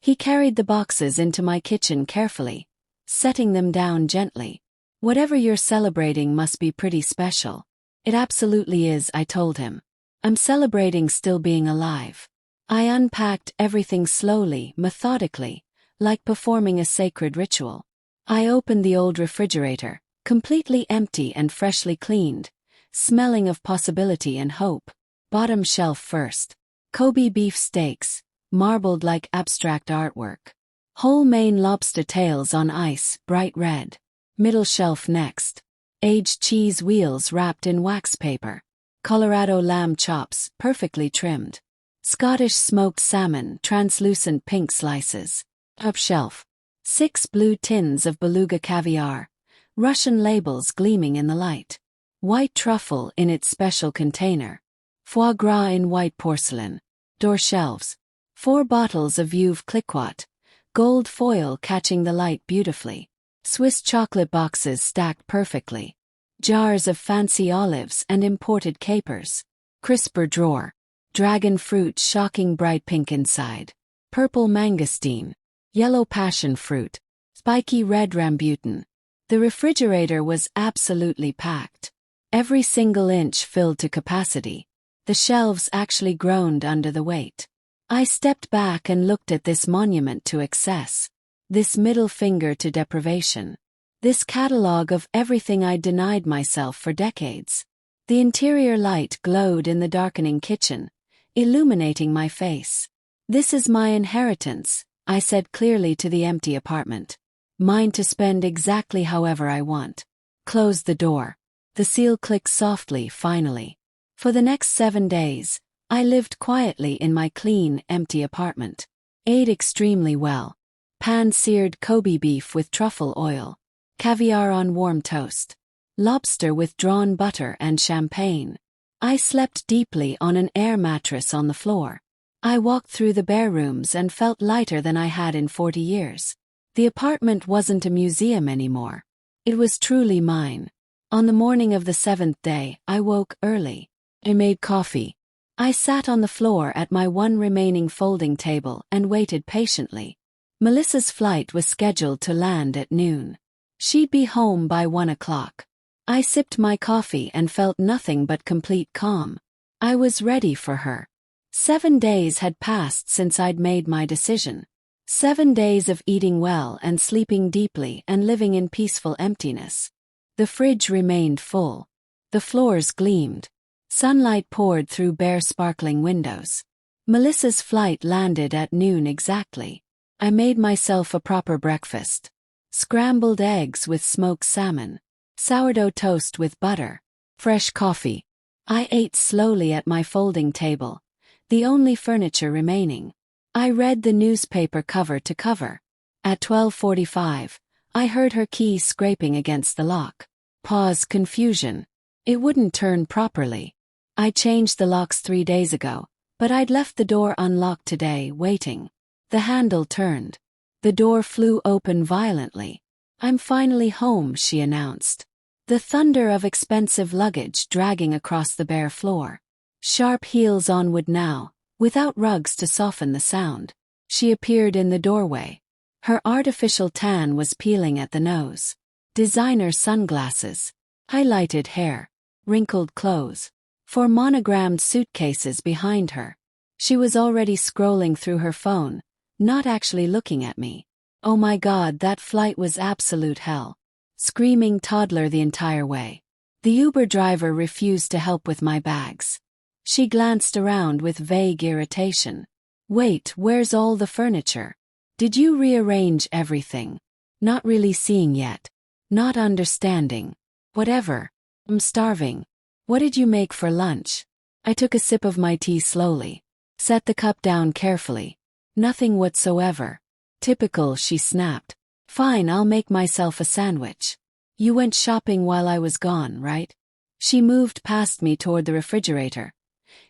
He carried the boxes into my kitchen carefully, setting them down gently. Whatever you're celebrating must be pretty special. It absolutely is, I told him. I'm celebrating still being alive. I unpacked everything slowly, methodically, like performing a sacred ritual. I opened the old refrigerator, completely empty and freshly cleaned, smelling of possibility and hope. Bottom shelf first. Kobe beef steaks, marbled like abstract artwork. Whole Maine lobster tails on ice, bright red. Middle shelf next. Aged cheese wheels wrapped in wax paper. Colorado lamb chops, perfectly trimmed. Scottish smoked salmon, translucent pink slices. Up shelf. 6 blue tins of beluga caviar. Russian labels gleaming in the light. White truffle in its special container. Foie gras in white porcelain. Door shelves. 4 bottles of Veuve Clicquot. Gold foil catching the light beautifully. Swiss chocolate boxes stacked perfectly. Jars of fancy olives and imported capers. Crisper drawer. Dragon fruit shocking bright pink inside. Purple mangosteen. Yellow passion fruit. Spiky red rambutan. The refrigerator was absolutely packed. Every single inch filled to capacity. The shelves actually groaned under the weight. I stepped back and looked at this monument to excess. This middle finger to deprivation. This catalog of everything I'd denied myself for decades. The interior light glowed in the darkening kitchen, illuminating my face. "This is my inheritance," I said clearly to the empty apartment. "Mine to spend exactly however I want." Close the door. The seal clicked softly, finally. For the next 7 days, I lived quietly in my clean, empty apartment. Ate extremely well. Pan-seared Kobe beef with truffle oil. Caviar on warm toast. Lobster with drawn butter and champagne. I slept deeply on an air mattress on the floor. I walked through the bare rooms and felt lighter than I had in 40 years. The apartment wasn't a museum anymore. It was truly mine. On the morning of the 7th day, I woke early. I made coffee. I sat on the floor at my one remaining folding table and waited patiently. Melissa's flight was scheduled to land at noon. She'd be home by 1 o'clock. I sipped my coffee and felt nothing but complete calm. I was ready for her. 7 days had passed since I'd made my decision. 7 days of eating well and sleeping deeply and living in peaceful emptiness. The fridge remained full. The floors gleamed. Sunlight poured through bare sparkling windows. Melissa's flight landed at noon exactly. I made myself a proper breakfast. Scrambled eggs with smoked salmon. Sourdough toast with butter. Fresh coffee. I ate slowly at my folding table, the only furniture remaining. I read the newspaper cover to cover. At 12:45, I heard her key scraping against the lock. Pause, confusion. It wouldn't turn properly. I changed the locks 3 days ago, but I'd left the door unlocked today, waiting. The handle turned. The door flew open violently. "I'm finally home," she announced. The thunder of expensive luggage dragging across the bare floor. Sharp heels on wood now, without rugs to soften the sound. She appeared in the doorway. Her artificial tan was peeling at the nose. Designer sunglasses. Highlighted hair. Wrinkled clothes. 4 monogrammed suitcases behind her. She was already scrolling through her phone, not actually looking at me. Oh my God, that flight was absolute hell. Screaming toddler the entire way. The Uber driver refused to help with my bags. She glanced around with vague irritation. "Wait, where's all the furniture? Did you rearrange everything?" Not really seeing yet. Not understanding. "Whatever. I'm starving. What did you make for lunch?" I took a sip of my tea slowly. Set the cup down carefully. "Nothing whatsoever." "Typical," she snapped. "Fine, I'll make myself a sandwich." "You went shopping while I was gone, right?" She moved past me toward the refrigerator.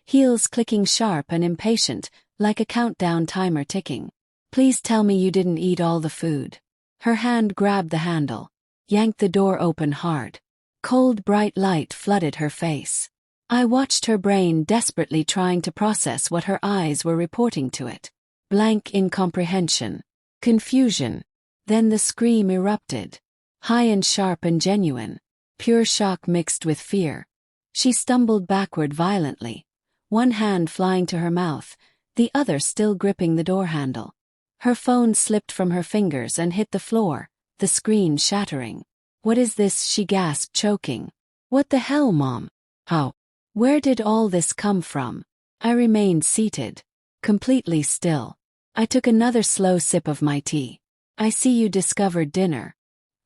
Heels clicking sharp and impatient, like a countdown timer ticking. "Please tell me you didn't eat all the food." Her hand grabbed the handle. Yanked the door open hard. Cold bright light flooded her face. I watched her brain desperately trying to process what her eyes were reporting to it. Blank incomprehension. Confusion. Then the scream erupted. High and sharp and genuine. Pure shock mixed with fear. She stumbled backward violently, one hand flying to her mouth, the other still gripping the door handle. Her phone slipped from her fingers and hit the floor, the screen shattering. "What is this?" she gasped, choking. "What the hell, Mom? How? Where did all this come from?" I remained seated, completely still. I took another slow sip of my tea. I see you discovered dinner.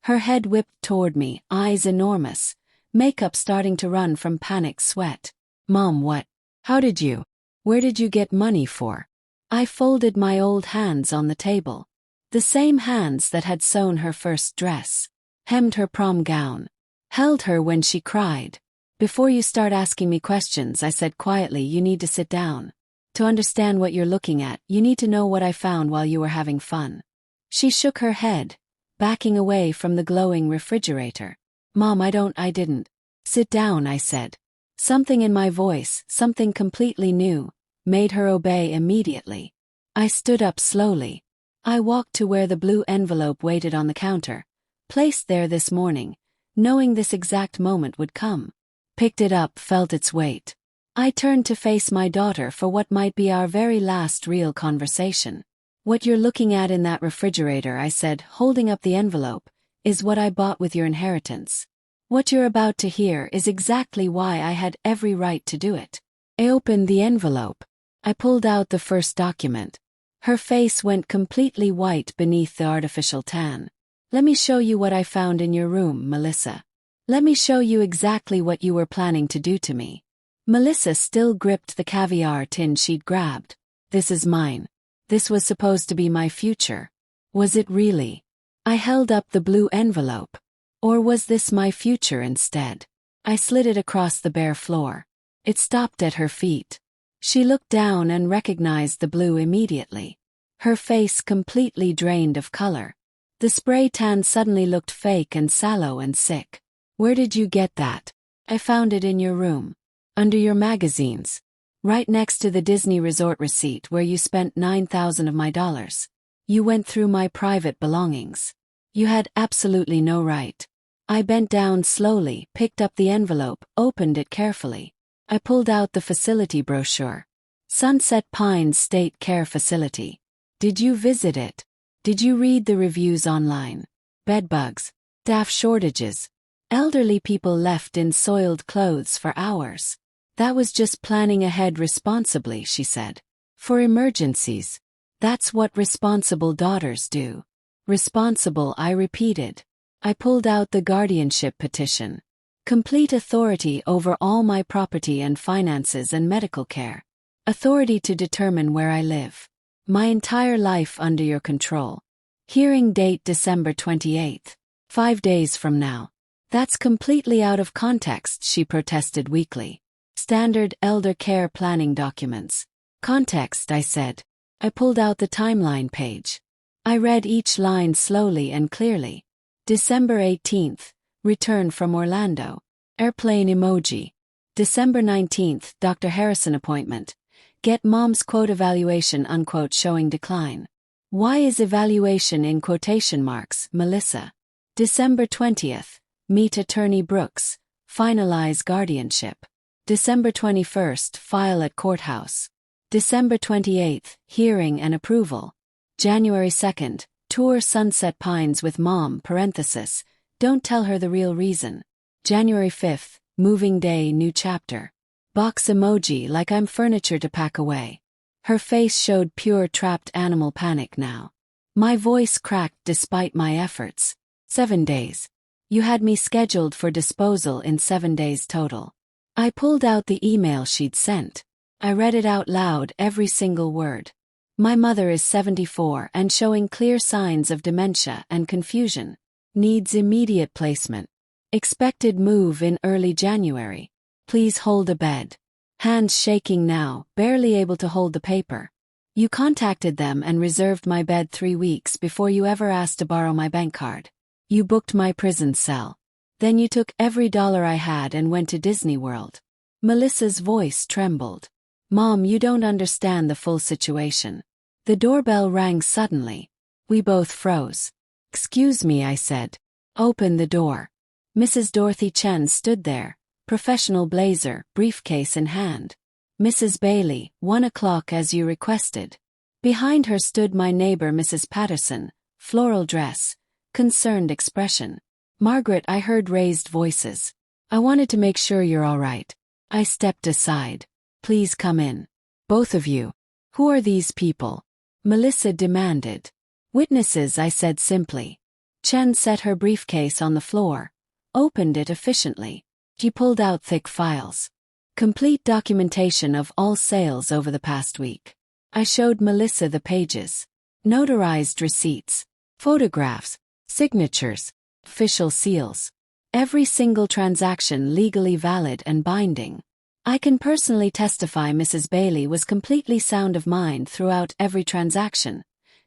Her head whipped toward me, eyes enormous, makeup starting to run from panic sweat. Mom, what? How did you? Where did you get money for? I folded my old hands on the table. The same hands that had sewn her first dress, hemmed her prom gown, held her when she cried. Before you start asking me questions, I said quietly, you need to sit down. To understand what you're looking at, you need to know what I found while you were having fun. She shook her head, backing away from the glowing refrigerator. Mom, I didn't. Sit down, I said. Something in my voice, something completely new, made her obey immediately. I stood up slowly. I walked to where the blue envelope waited on the counter, placed there this morning, knowing this exact moment would come. Picked it up, felt its weight. I turned to face my daughter for what might be our very last real conversation. What you're looking at in that refrigerator, I said, holding up the envelope, is what I bought with your inheritance. What you're about to hear is exactly why I had every right to do it. I opened the envelope. I pulled out the first document. Her face went completely white beneath the artificial tan. Let me show you what I found in your room, Melissa. Let me show you exactly what you were planning to do to me. Melissa still gripped the caviar tin she'd grabbed. This is mine. This was supposed to be my future. Was it really? I held up the blue envelope. Or was this my future instead? I slid it across the bare floor. It stopped at her feet. She looked down and recognized the blue immediately. Her face completely drained of color. The spray tan suddenly looked fake and sallow and sick. Where did you get that? I found it in your room. Under your magazines. Right next to the Disney resort receipt where you spent $9,000 of my dollars. You went through my private belongings. You had absolutely no right. I bent down slowly, picked up the envelope, opened it carefully. I pulled out the facility brochure. Sunset Pines State Care Facility. Did you visit it? Did you read the reviews online? Bedbugs, staff shortages, elderly people left in soiled clothes for hours. That was just planning ahead responsibly, she said. For emergencies. That's what responsible daughters do. Responsible, I repeated. I pulled out the guardianship petition. Complete authority over all my property and finances and medical care. Authority to determine where I live. My entire life under your control. Hearing date December 28th. 5 days from now. That's completely out of context, she protested weakly. Standard elder care planning documents. Context, I said. I pulled out the timeline page. I read each line slowly and clearly. December 18th, return from Orlando. Airplane emoji. December 19th, Dr. Harrison appointment. Get mom's quote evaluation unquote showing decline. Why is evaluation in quotation marks, Melissa? December 20th, meet attorney Brooks. Finalize guardianship. December 21st, file at courthouse. December 28th, hearing and approval. January 2nd, tour Sunset Pines with mom, parenthesis, don't tell her the real reason. January 5th, moving day, new chapter. Box emoji like I'm furniture to pack away. Her face showed pure trapped animal panic now. My voice cracked despite my efforts. 7 days. You had me scheduled for disposal in 7 days total. I pulled out the email she'd sent. I read it out loud, every single word. My mother is 74 and showing clear signs of dementia and confusion. Needs immediate placement. Expected move in early January. Please hold a bed. Hands shaking now, barely able to hold the paper. You contacted them and reserved my bed 3 weeks before you ever asked to borrow my bank card. You booked my prison cell. Then you took every dollar I had and went to Disney World. Melissa's voice trembled. Mom, you don't understand the full situation. The doorbell rang suddenly. We both froze. Excuse me, I said. Open the door. Mrs. Dorothy Chen stood there, professional blazer, briefcase in hand. Mrs. Bailey, 1 o'clock as you requested. Behind her stood my neighbor Mrs. Patterson, floral dress, concerned expression. Margaret, I heard raised voices. I wanted to make sure you're all right. I stepped aside. Please come in. Both of you. Who are these people? Melissa demanded. Witnesses, I said simply. Chen set her briefcase on the floor, opened it efficiently. She pulled out thick files. Complete documentation of all sales over the past week. I showed Melissa the pages. Notarized receipts, photographs, signatures, official seals. Every single transaction legally valid and binding. I can personally testify Mrs. Bailey was completely sound of mind throughout every transaction,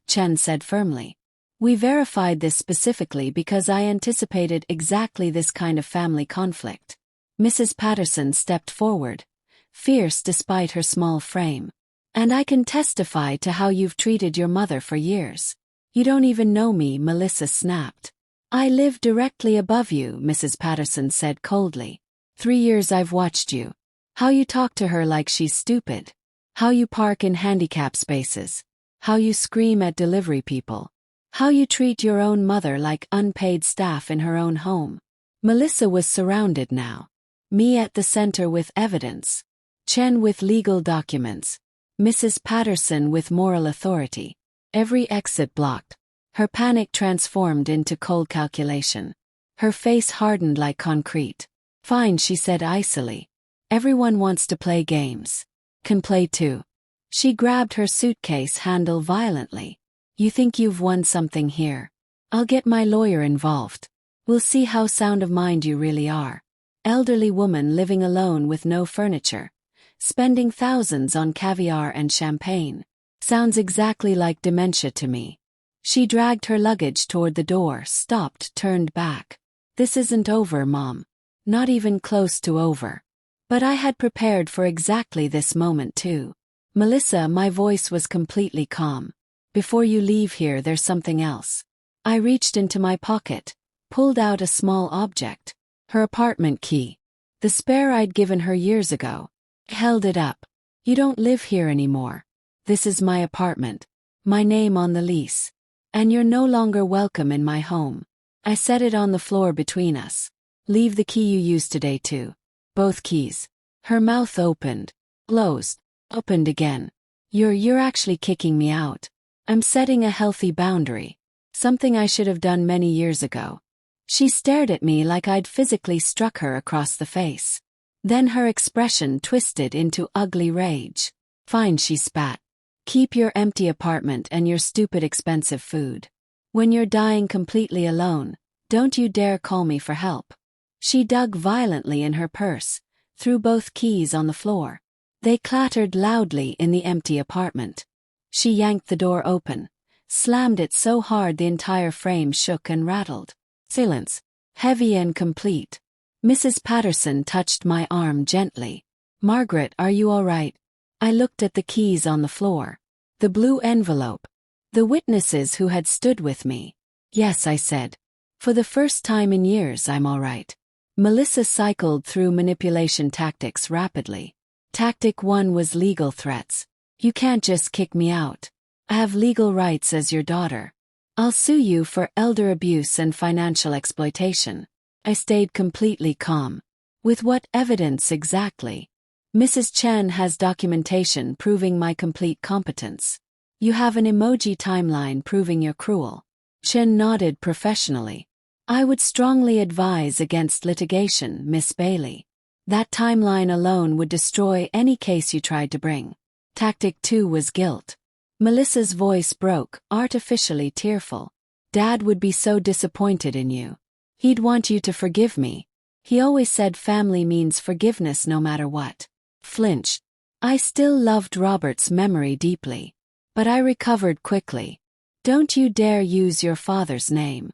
Chen said firmly. We verified this specifically because I anticipated exactly this kind of family conflict. Mrs. Patterson stepped forward, fierce despite her small frame. And I can testify to how you've treated your mother for years. You don't even know me, Melissa snapped. I live directly above you, Mrs. Patterson said coldly. 3 years I've watched you. How you talk to her like she's stupid. How you park in handicap spaces. How you scream at delivery people. How you treat your own mother like unpaid staff in her own home. Melissa was surrounded now. Me at the center with evidence. Chen with legal documents. Mrs. Patterson with moral authority. Every exit blocked. Her panic transformed into cold calculation. Her face hardened like concrete. Fine, she said icily. Everyone wants to play games. Can play too. She grabbed her suitcase handle violently. You think you've won something here? I'll get my lawyer involved. We'll see how sound of mind you really are. Elderly woman living alone with no furniture. Spending thousands on caviar and champagne. Sounds exactly like dementia to me. She dragged her luggage toward the door, stopped, turned back. This isn't over, Mom. Not even close to over. But I had prepared for exactly this moment too. Melissa, my voice was completely calm. Before you leave here, there's something else. I reached into my pocket, pulled out a small object. Her apartment key. The spare I'd given her years ago. Held it up. You don't live here anymore. This is my apartment. My name on the lease. And you're no longer welcome in my home. I set it on the floor between us. Leave the key you used today too. Both keys. Her mouth opened. Closed. Opened again. You're actually kicking me out. I'm setting a healthy boundary. Something I should have done many years ago. She stared at me like I'd physically struck her across the face. Then her expression twisted into ugly rage. Fine, she spat. Keep your empty apartment and your stupid expensive food. When you're dying completely alone, don't you dare call me for help. She dug violently in her purse, threw both keys on the floor. They clattered loudly in the empty apartment. She yanked the door open, slammed it so hard the entire frame shook and rattled. Silence. Heavy and complete. Mrs. Patterson touched my arm gently. Margaret, are you all right? I looked at the keys on the floor. The blue envelope. The witnesses who had stood with me. Yes, I said. For the first time in years, I'm all right. Melissa cycled through manipulation tactics rapidly. Tactic 1 was legal threats. You can't just kick me out. I have legal rights as your daughter. I'll sue you for elder abuse and financial exploitation. I stayed completely calm. With what evidence exactly? Mrs. Chen has documentation proving my complete competence. You have an emoji timeline proving you're cruel. Chen nodded professionally. I would strongly advise against litigation, Miss Bailey. That timeline alone would destroy any case you tried to bring. Tactic 2 was guilt. Melissa's voice broke, artificially tearful. Dad would be so disappointed in you. He'd want you to forgive me. He always said family means forgiveness no matter what. Flinched. I still loved Robert's memory deeply. But I recovered quickly. Don't you dare use your father's name.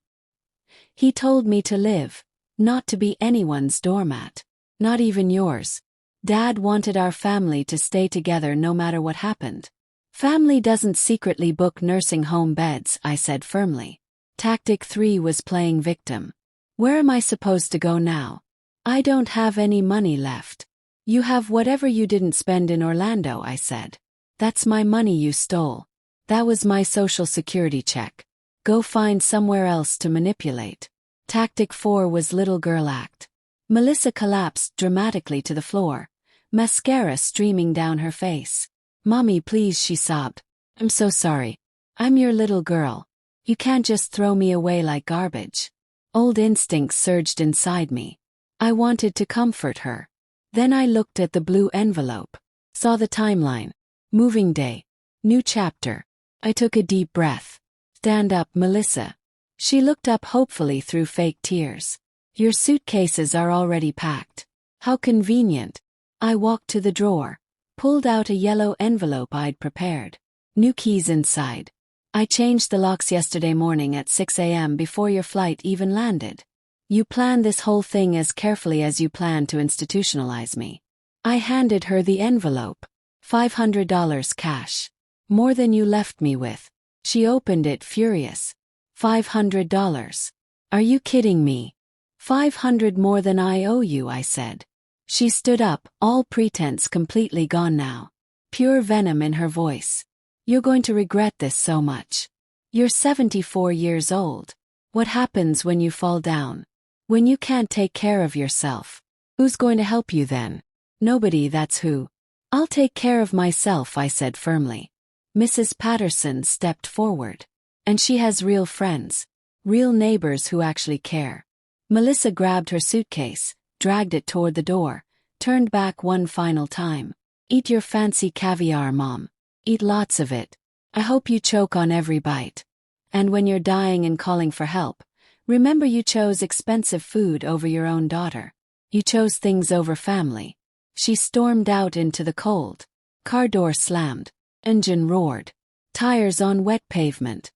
He told me to live, not to be anyone's doormat. Not even yours. Dad wanted our family to stay together no matter what happened. Family doesn't secretly book nursing home beds, I said firmly. Tactic 3 was playing victim. Where am I supposed to go now? I don't have any money left. You have whatever you didn't spend in Orlando, I said. That's my money you stole. That was my social security check. Go find somewhere else to manipulate. Tactic 4 was little girl act. Melissa collapsed dramatically to the floor, mascara streaming down her face. Mommy, please, she sobbed. I'm so sorry. I'm your little girl. You can't just throw me away like garbage. Old instincts surged inside me. I wanted to comfort her. Then I looked at the blue envelope. Saw the timeline. Moving day. New chapter. I took a deep breath. Stand up, Melissa. She looked up hopefully through fake tears. Your suitcases are already packed. How convenient. I walked to the drawer. Pulled out a yellow envelope I'd prepared. New keys inside. I changed the locks yesterday morning at 6 a.m. before your flight even landed. You planned this whole thing as carefully as you planned to institutionalize me. I handed her the envelope. $500 cash. More than you left me with. She opened it furious. $500. Are you kidding me? $500 more than I owe you, I said. She stood up, all pretense completely gone now. Pure venom in her voice. You're going to regret this so much. You're 74 years old. What happens when you fall down? When you can't take care of yourself? Who's going to help you then? Nobody, that's who. I'll take care of myself, I said firmly. Mrs. Patterson stepped forward. And she has real friends. Real neighbors who actually care. Melissa grabbed her suitcase, dragged it toward the door, turned back one final time. Eat your fancy caviar, Mom. Eat lots of it. I hope you choke on every bite. And when you're dying and calling for help, remember you chose expensive food over your own daughter. You chose things over family. She stormed out into the cold. Car door slammed. Engine roared. Tires on wet pavement.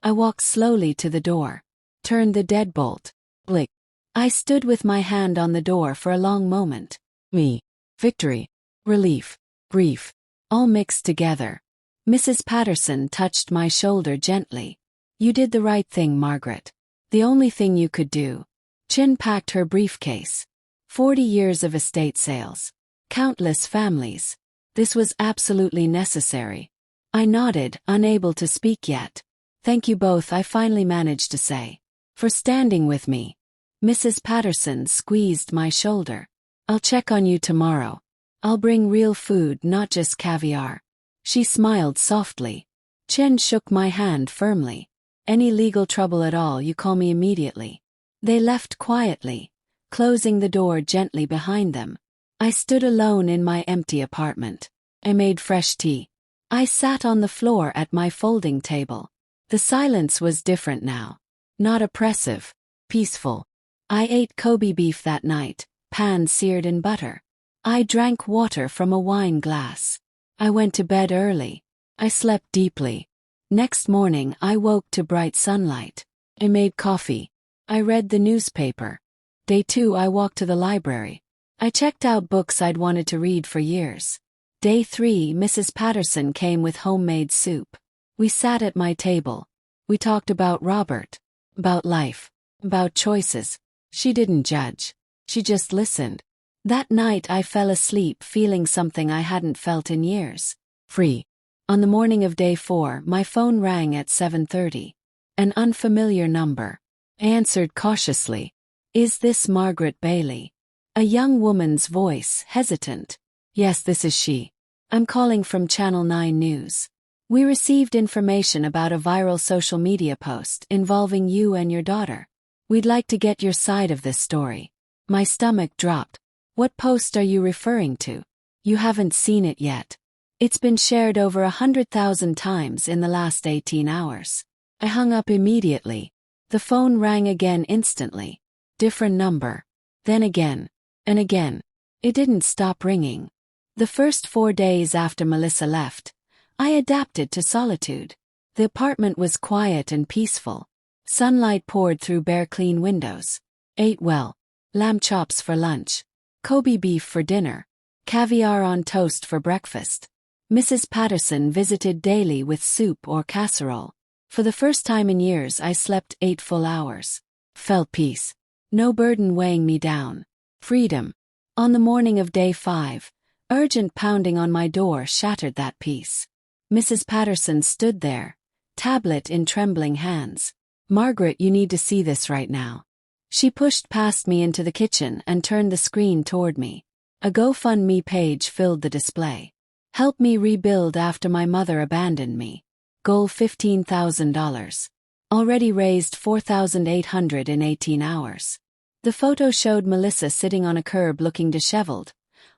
I walked slowly to the door. Turned the deadbolt. Blick. I stood with my hand on the door for a long moment. Me. Victory. Relief. Grief. All mixed together. Mrs. Patterson touched my shoulder gently. You did the right thing, Margaret. The only thing you could do. Chin packed her briefcase. 40 years of estate sales. Countless families. This was absolutely necessary. I nodded, unable to speak yet. Thank you both, I finally managed to say. For standing with me. Mrs. Patterson squeezed my shoulder. I'll check on you tomorrow. I'll bring real food, not just caviar. She smiled softly. Chen shook my hand firmly. Any legal trouble at all, you call me immediately. They left quietly, closing the door gently behind them. I stood alone in my empty apartment. I made fresh tea. I sat on the floor at my folding table. The silence was different now. Not oppressive. Peaceful. I ate Kobe beef that night, pan seared in butter. I drank water from a wine glass. I went to bed early. I slept deeply. Next morning I woke to bright sunlight. I made coffee. I read the newspaper. Day 2 I walked to the library. I checked out books I'd wanted to read for years. Day 3 Mrs. Patterson came with homemade soup. We sat at my table. We talked about Robert. About life. About choices. She didn't judge. She just listened. That night I fell asleep feeling something I hadn't felt in years. Free. On the morning of day 4, my phone rang at 7:30. An unfamiliar number. I answered cautiously. Is this Margaret Bailey? A young woman's voice, hesitant. Yes, this is she. I'm calling from Channel 9 News. We received information about a viral social media post involving you and your daughter. We'd like to get your side of this story. My stomach dropped. What post are you referring to? You haven't seen it yet. It's been shared over 100,000 times in the last 18 hours. I hung up immediately. The phone rang again instantly. Different number. Then again. And again. It didn't stop ringing. The first 4 days after Melissa left, I adapted to solitude. The apartment was quiet and peaceful. Sunlight poured through bare clean windows. Ate well. Lamb chops for lunch. Kobe beef for dinner. Caviar on toast for breakfast. Mrs. Patterson visited daily with soup or casserole. For the first time in years I slept 8 full hours. Felt peace. No burden weighing me down. Freedom. On the morning of day 5, urgent pounding on my door shattered that peace. Mrs. Patterson stood there, tablet in trembling hands. Margaret, you need to see this right now. She pushed past me into the kitchen and turned the screen toward me. A GoFundMe page filled the display. Help me rebuild after my mother abandoned me. Goal $15,000. Already raised $4,800 in 18 hours. The photo showed Melissa sitting on a curb looking disheveled,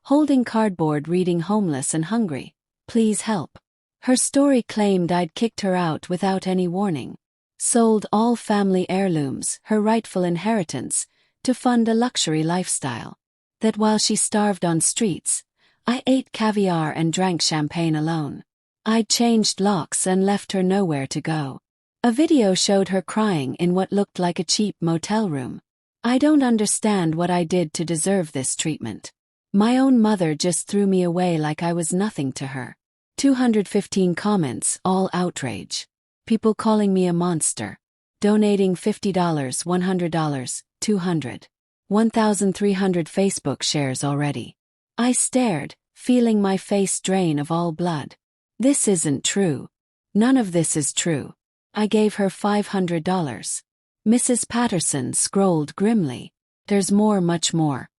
holding cardboard reading homeless and hungry. Please help. Her story claimed I'd kicked her out without any warning. Sold all family heirlooms, her rightful inheritance, to fund a luxury lifestyle. That while she starved on streets, I ate caviar and drank champagne alone. I'd changed locks and left her nowhere to go. A video showed her crying in what looked like a cheap motel room. I don't understand what I did to deserve this treatment. My own mother just threw me away like I was nothing to her. 215 comments, all outrage. People calling me a monster. Donating $50, $100, $200. 1,300 Facebook shares already. I stared, feeling my face drain of all blood. This isn't true. None of this is true. I gave her $500. Mrs. Patterson scrolled grimly. There's more, much more.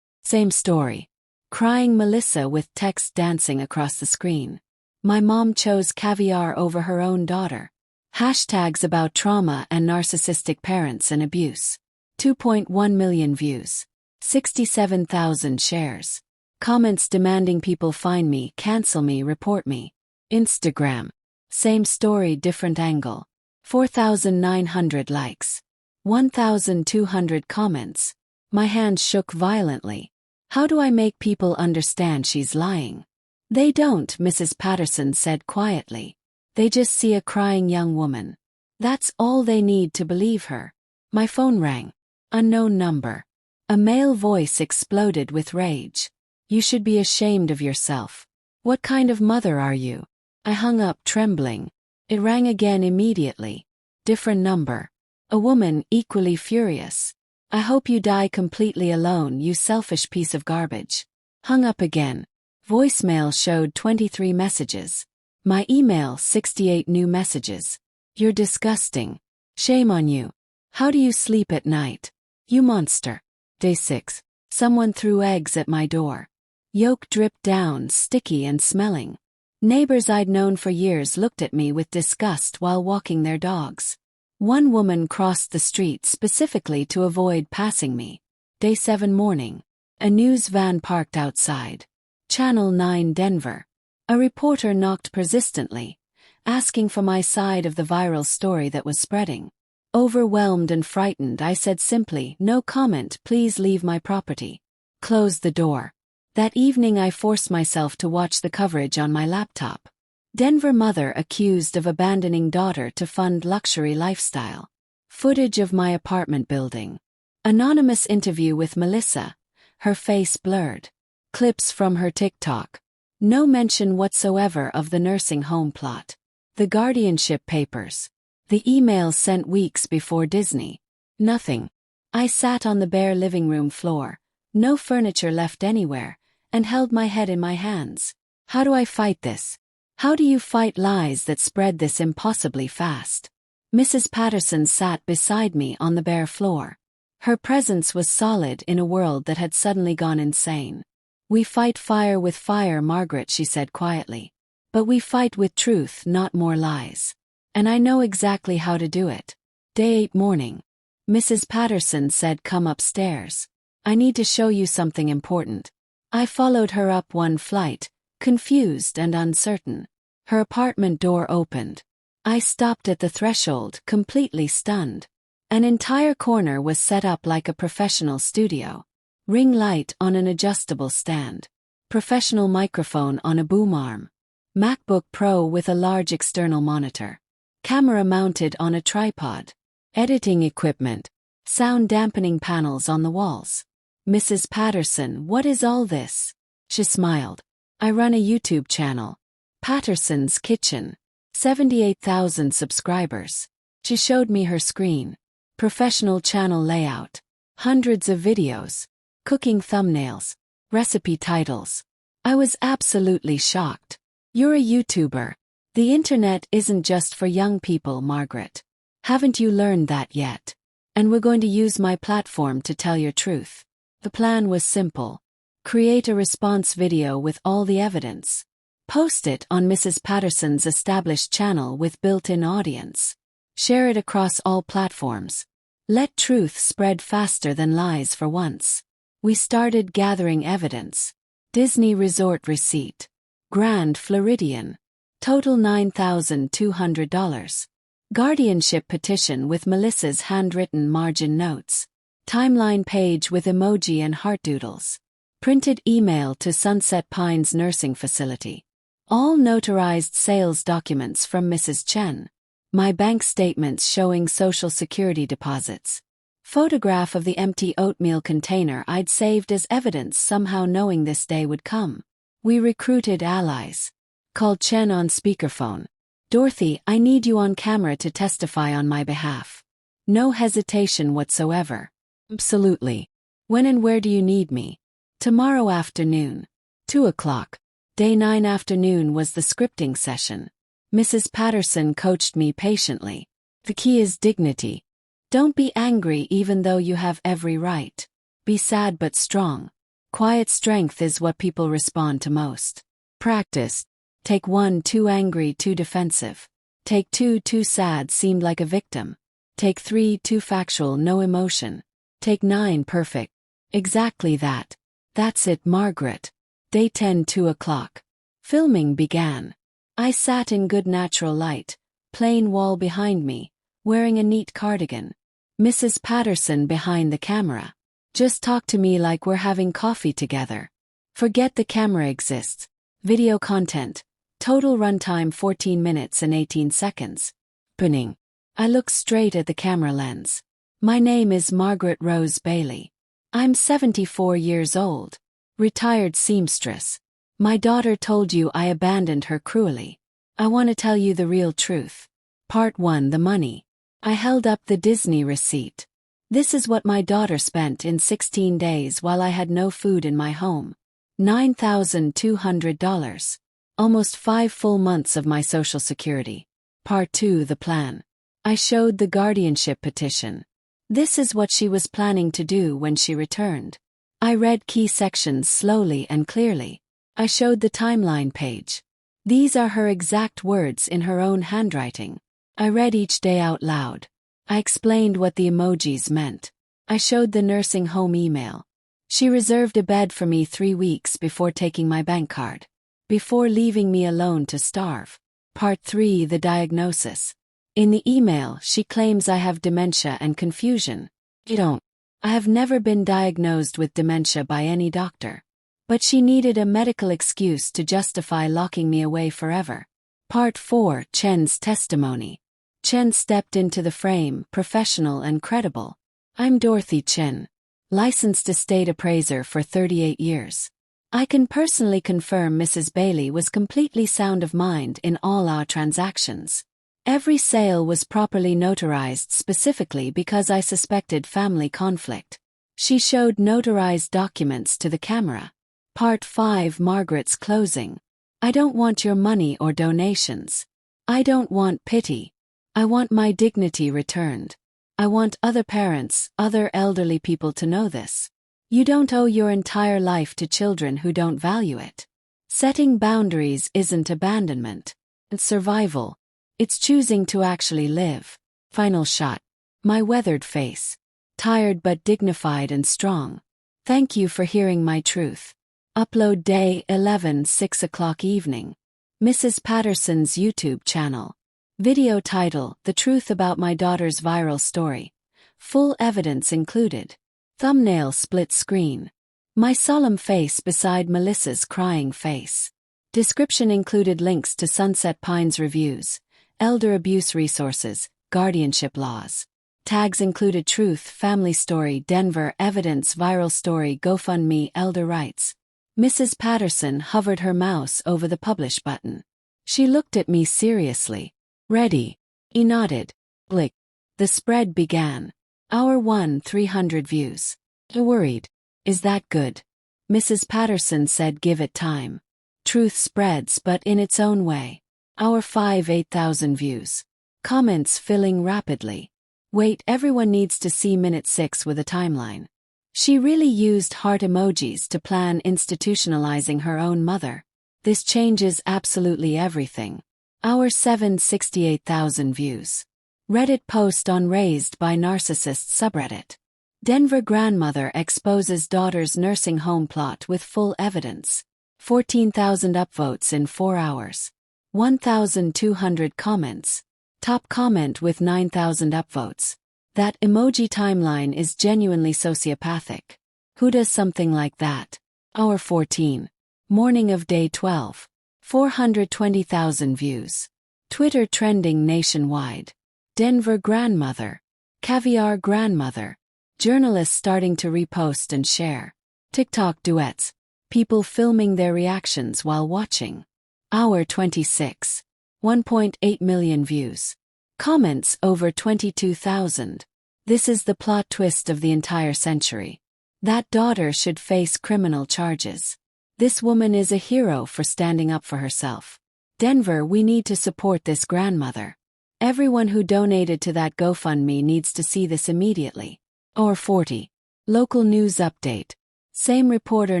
Same story. Crying Melissa with text dancing across the screen. My mom chose caviar over her own daughter. Hashtags about trauma and narcissistic parents and abuse. 2.1 million views. 67,000 shares. Comments demanding people find me, cancel me, report me. Instagram. Same story, different angle. 4,900 likes. 1,200 comments. My hands shook violently. How do I make people understand she's lying? They don't, Mrs. Patterson said quietly. They just see a crying young woman. That's all they need to believe her. My phone rang. Unknown number. A male voice exploded with rage. You should be ashamed of yourself. What kind of mother are you? I hung up trembling. It rang again immediately. Different number. A woman equally furious. I hope you die completely alone, you selfish piece of garbage. Hung up again. Voicemail showed 23 messages. My email 68 new messages. You're disgusting. Shame on you. How do you sleep at night? You monster. Day 6. Someone threw eggs at my door. Yolk dripped down, sticky and smelling. Neighbors I'd known for years looked at me with disgust while walking their dogs. One woman crossed the street specifically to avoid passing me. Day 7 morning. A news van parked outside. Channel 9 Denver. A reporter knocked persistently, asking for my side of the viral story that was spreading. Overwhelmed and frightened, I said simply, "No comment, please leave my property." Closed the door. That evening I forced myself to watch the coverage on my laptop. Denver mother accused of abandoning daughter to fund luxury lifestyle. Footage of my apartment building. Anonymous interview with Melissa. Her face blurred. Clips from her TikTok. No mention whatsoever of the nursing home plot. The guardianship papers. The emails sent weeks before Disney. Nothing. I sat on the bare living room floor. No furniture left anywhere, and held my head in my hands. How do I fight this? How do you fight lies that spread this impossibly fast? Mrs. Patterson sat beside me on the bare floor. Her presence was solid in a world that had suddenly gone insane. We fight fire with fire, Margaret, she said quietly. But we fight with truth, not more lies. And I know exactly how to do it. Day 8 morning. Mrs. Patterson said, "Come upstairs. I need to show you something important." I followed her up one flight, confused and uncertain. Her apartment door opened. I stopped at the threshold, completely stunned. An entire corner was set up like a professional studio. Ring light on an adjustable stand. Professional microphone on a boom arm. MacBook Pro with a large external monitor. Camera mounted on a tripod. Editing equipment. Sound dampening panels on the walls. Mrs. Patterson, what is all this? She smiled. I run a YouTube channel. Patterson's Kitchen. 78,000 subscribers. She showed me her screen. Professional channel layout. Hundreds of videos. Cooking thumbnails. Recipe titles. I was absolutely shocked. You're a YouTuber. The internet isn't just for young people, Margaret. Haven't you learned that yet? And we're going to use my platform to tell your truth. The plan was simple. Create a response video with all the evidence. Post it on Mrs. Patterson's established channel with built-in audience. Share it across all platforms. Let truth spread faster than lies for once. We started gathering evidence. Disney Resort receipt. Grand Floridian. Total $9,200. Guardianship petition with Melissa's handwritten margin notes. Timeline page with emoji and heart doodles. Printed email to Sunset Pines Nursing Facility. All notarized sales documents from Mrs. Chen. My bank statements showing Social Security deposits. Photograph of the empty oatmeal container I'd saved as evidence, somehow knowing this day would come. We recruited allies. Called Chen on speakerphone. Dorothy, I need you on camera to testify on my behalf. No hesitation whatsoever. Absolutely. When and where do you need me? Tomorrow afternoon. 2 o'clock. Day 9 afternoon was the scripting session. Mrs. Patterson coached me patiently. The key is dignity. Don't be angry even though you have every right. Be sad but strong. Quiet strength is what people respond to most. Practice. Take 1, too angry, too defensive. Take 2, too sad, seemed like a victim. Take 3, too factual, no emotion. Take 9, perfect. Exactly that. That's it, Margaret. Day 10, 2 o'clock. Filming began. I sat in good natural light, plain wall behind me, wearing a neat cardigan. Mrs. Patterson behind the camera. Just talk to me like we're having coffee together. Forget the camera exists. Video content. Total runtime 14 minutes and 18 seconds. Opening. I look straight at the camera lens. My name is Margaret Rose Bailey. I'm 74 years old. Retired seamstress. My daughter told you I abandoned her cruelly. I want to tell you the real truth. Part 1, the money. I held up the Disney receipt. This is what my daughter spent in 16 days while I had no food in my home. $9,200. Almost 5 full months of my Social Security. Part 2, the plan. I showed the guardianship petition. This is what she was planning to do when she returned. I read key sections slowly and clearly. I showed the timeline page. These are her exact words in her own handwriting. I read each day out loud. I explained what the emojis meant. I showed the nursing home email. She reserved a bed for me 3 weeks before taking my bank card. Before leaving me alone to starve. Part 3, the diagnosis. In the email, she claims I have dementia and confusion. I don't. I have never been diagnosed with dementia by any doctor. But she needed a medical excuse to justify locking me away forever. Part 4, Chen's testimony. Chen stepped into the frame, professional and credible. I'm Dorothy Chen. Licensed estate appraiser for 38 years. I can personally confirm Mrs. Bailey was completely sound of mind in all our transactions. Every sale was properly notarized specifically because I suspected family conflict. She showed notarized documents to the camera. Part 5, Margaret's closing. I don't want your money or donations. I don't want pity. I want my dignity returned. I want other parents, other elderly people to know this. You don't owe your entire life to children who don't value it. Setting boundaries isn't abandonment. It's survival. It's choosing to actually live. Final shot. My weathered face. Tired but dignified and strong. Thank you for hearing my truth. Upload day 11, 6 o'clock evening. Mrs. Patterson's YouTube channel. Video title, The Truth About My Daughter's Viral Story. Full evidence included. Thumbnail split screen. My solemn face beside Melissa's crying face. Description included links to Sunset Pines reviews, elder abuse resources, guardianship laws. Tags included truth, family story, Denver, evidence, viral story, GoFundMe, elder rights. Mrs. Patterson hovered her mouse over the publish button. She looked at me seriously. Ready. He nodded. Click. The spread began. Hour 1, 300 views. Worried. Is that good? Mrs. Patterson said give it time. Truth spreads but in its own way. Hour 5, 8,000 views. Comments filling rapidly. Wait, everyone needs to see minute 6 with a timeline. She really used heart emojis to plan institutionalizing her own mother. This changes absolutely everything. Our 768,000 views. Reddit post on Raised by Narcissist subreddit. Denver grandmother exposes daughter's nursing home plot with full evidence. 14,000 upvotes in 4 hours. 1,200 comments. Top comment with 9,000 upvotes. That emoji timeline is genuinely sociopathic. Who does something like that? Hour 14. Morning of day 12. 420,000 views. Twitter trending nationwide. Denver grandmother. Caviar grandmother. Journalists starting to repost and share. TikTok duets. People filming their reactions while watching. Hour 26. 1.8 million views. Comments over 22,000. This is the plot twist of the entire century. That daughter should face criminal charges. This woman is a hero for standing up for herself. Denver, we need to support this grandmother. Everyone who donated to that GoFundMe needs to see this immediately. Or 40. Local news update. Same reporter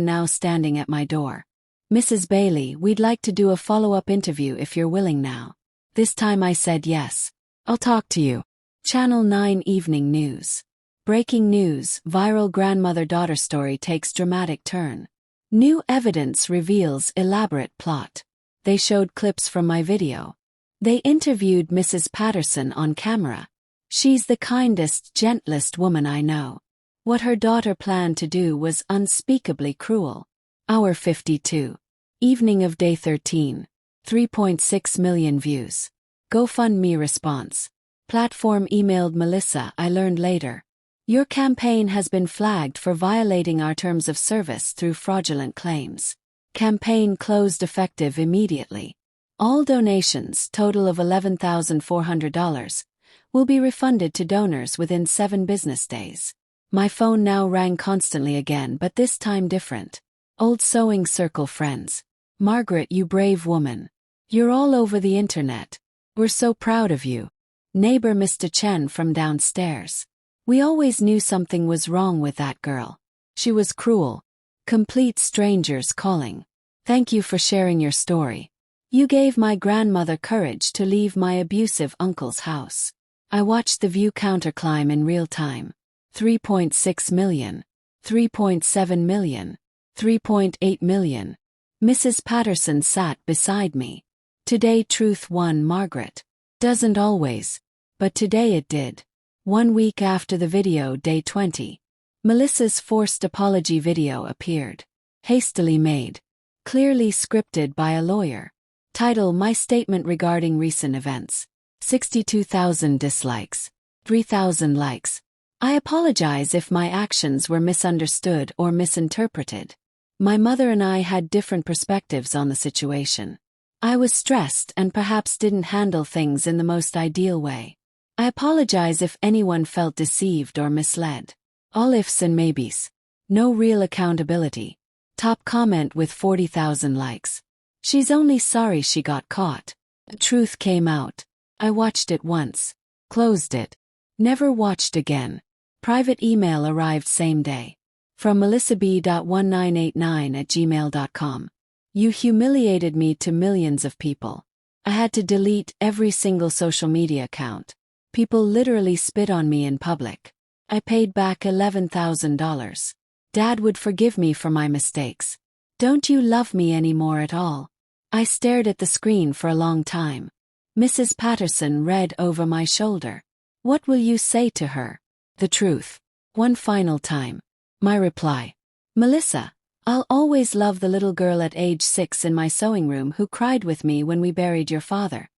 now standing at my door. Mrs. Bailey, we'd like to do a follow-up interview if you're willing now. This time I said yes. I'll talk to you. Channel 9 Evening News. Breaking news, viral grandmother-daughter story takes dramatic turn. New evidence reveals elaborate plot. They showed clips from my video. They interviewed Mrs. Patterson on camera. She's the kindest, gentlest woman I know. What her daughter planned to do was unspeakably cruel. Hour 52. Evening of day 13. 3.6 million views. GoFundMe response. Platform emailed Melissa, I learned later. Your campaign has been flagged for violating our terms of service through fraudulent claims. Campaign closed effective immediately. All donations, total of $11,400, will be refunded to donors within 7 business days. My phone now rang constantly again, but this time different. Old sewing circle friends. Margaret, you brave woman. You're all over the internet. We're so proud of you. Neighbor Mr. Chen from downstairs. We always knew something was wrong with that girl. She was cruel. Complete strangers calling. Thank you for sharing your story. You gave my grandmother courage to leave my abusive uncle's house. I watched the view counter climb in real time. 3.6 million. 3.7 million. 3.8 million. Mrs. Patterson sat beside me. Today truth won, Margaret. Doesn't always. But today it did. 1 week after the video, day 20. Melissa's forced apology video appeared. Hastily made. Clearly scripted by a lawyer. Title: My statement regarding recent events. 62,000 dislikes. 3,000 likes. I apologize if my actions were misunderstood or misinterpreted. My mother and I had different perspectives on the situation. I was stressed and perhaps didn't handle things in the most ideal way. I apologize if anyone felt deceived or misled. All ifs and maybes. No real accountability. Top comment with 40,000 likes. She's only sorry she got caught. The truth came out. I watched it once. Closed it. Never watched again. Private email arrived same day. From melissab.1989@gmail.com. You humiliated me to millions of people. I had to delete every single social media account. People literally spit on me in public. I paid back $11,000. Dad would forgive me for my mistakes. Don't you love me anymore at all? I stared at the screen for a long time. Mrs. Patterson read over my shoulder. What will you say to her? The truth. One final time. My reply. Melissa, I'll always love the little girl at age 6 in my sewing room who cried with me when we buried your father.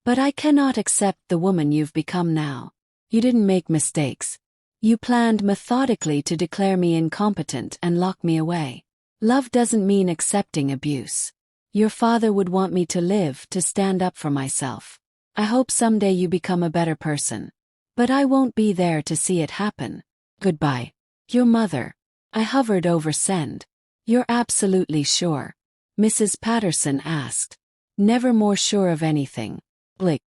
But I cannot accept the woman you've become now. You didn't make mistakes. You planned methodically to declare me incompetent and lock me away. Love doesn't mean accepting abuse. Your father would want me to live, to stand up for myself. I hope someday you become a better person. But I won't be there to see it happen. Goodbye. Your mother. I hovered over send. You're absolutely sure? Mrs. Patterson asked. Never more sure of anything. Blick.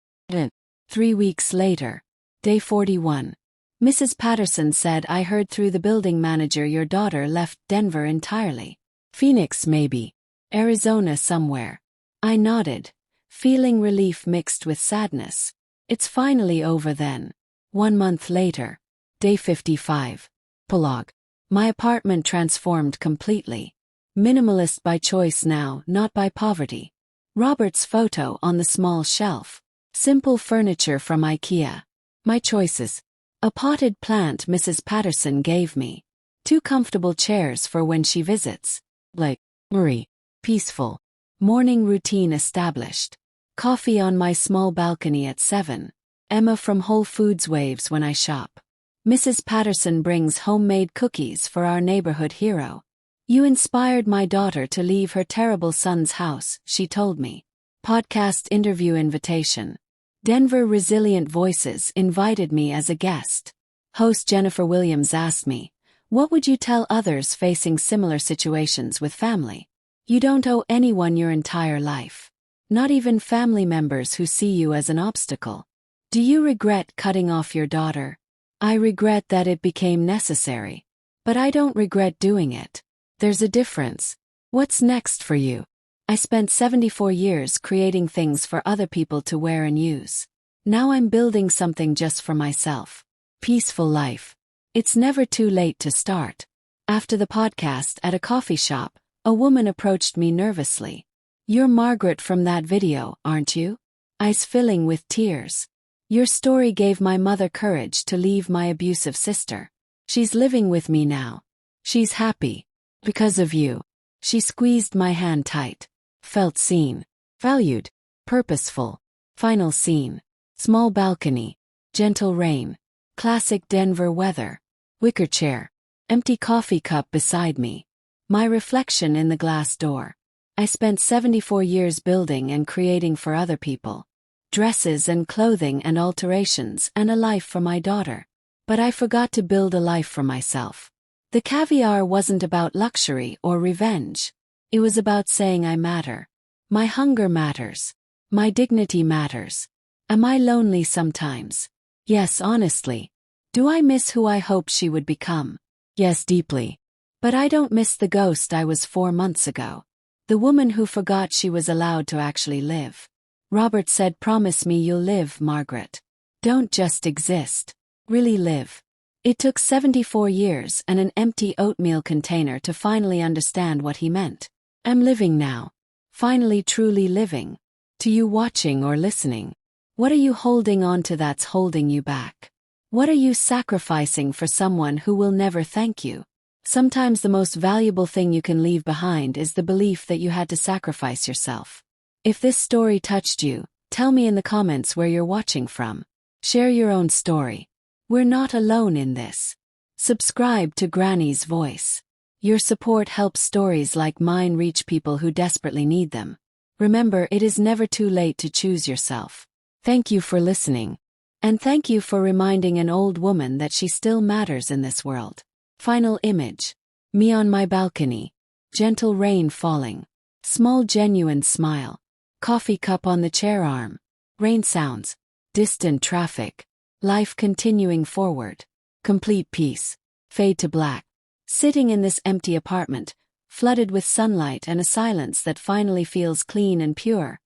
3 weeks later. Day 41. Mrs. Patterson said, I heard through the building manager your daughter left Denver entirely. Phoenix maybe. Arizona somewhere. I nodded, feeling relief mixed with sadness. It's finally over then. 1 month later. Day 55. Prologue. My apartment transformed completely. Minimalist by choice now, not by poverty. Robert's photo on the small shelf. Simple furniture from IKEA. My choices. A potted plant Mrs. Patterson gave me. 2 comfortable chairs for when she visits. Like Marie. Peaceful. Morning routine established. Coffee on my small balcony at 7. Emma from Whole Foods waves when I shop. Mrs. Patterson brings homemade cookies for our neighborhood hero. You inspired my daughter to leave her terrible son's house, she told me. Podcast interview invitation. Denver Resilient Voices invited me as a guest. Host Jennifer Williams asked me, what would you tell others facing similar situations with family? You don't owe anyone your entire life. Not even family members who see you as an obstacle. Do you regret cutting off your daughter? I regret that it became necessary. But I don't regret doing it. There's a difference. What's next for you? I spent 74 years creating things for other people to wear and use. Now I'm building something just for myself. Peaceful life. It's never too late to start. After the podcast at a coffee shop, a woman approached me nervously. You're Margaret from that video, aren't you? Eyes filling with tears. Your story gave my mother courage to leave my abusive sister. She's living with me now. She's happy. Because of you. She squeezed my hand tight. Felt seen. Valued. Purposeful. Final scene. Small balcony. Gentle rain. Classic Denver weather. Wicker chair. Empty coffee cup beside me. My reflection in the glass door. I spent 74 years building and creating for other people. Dresses and clothing and alterations and a life for my daughter. But I forgot to build a life for myself. The caviar wasn't about luxury or revenge. It was about saying I matter. My hunger matters. My dignity matters. Am I lonely sometimes? Yes, honestly. Do I miss who I hoped she would become? Yes, deeply. But I don't miss the ghost I was 4 months ago. The woman who forgot she was allowed to actually live. Robert said, promise me you'll live, Margaret. Don't just exist. Really live. It took 74 years and an empty oatmeal container to finally understand what he meant. I'm living now. Finally truly living. To you watching or listening. What are you holding on to that's holding you back? What are you sacrificing for someone who will never thank you? Sometimes the most valuable thing you can leave behind is the belief that you had to sacrifice yourself. If this story touched you, tell me in the comments where you're watching from. Share your own story. We're not alone in this. Subscribe to Granny's Voice. Your support helps stories like mine reach people who desperately need them. Remember, it is never too late to choose yourself. Thank you for listening. And thank you for reminding an old woman that she still matters in this world. Final image. Me on my balcony. Gentle rain falling. Small genuine smile. Coffee cup on the chair arm. Rain sounds. Distant traffic. Life continuing forward. Complete peace. Fade to black. Sitting in this empty apartment, flooded with sunlight and a silence that finally feels clean and pure,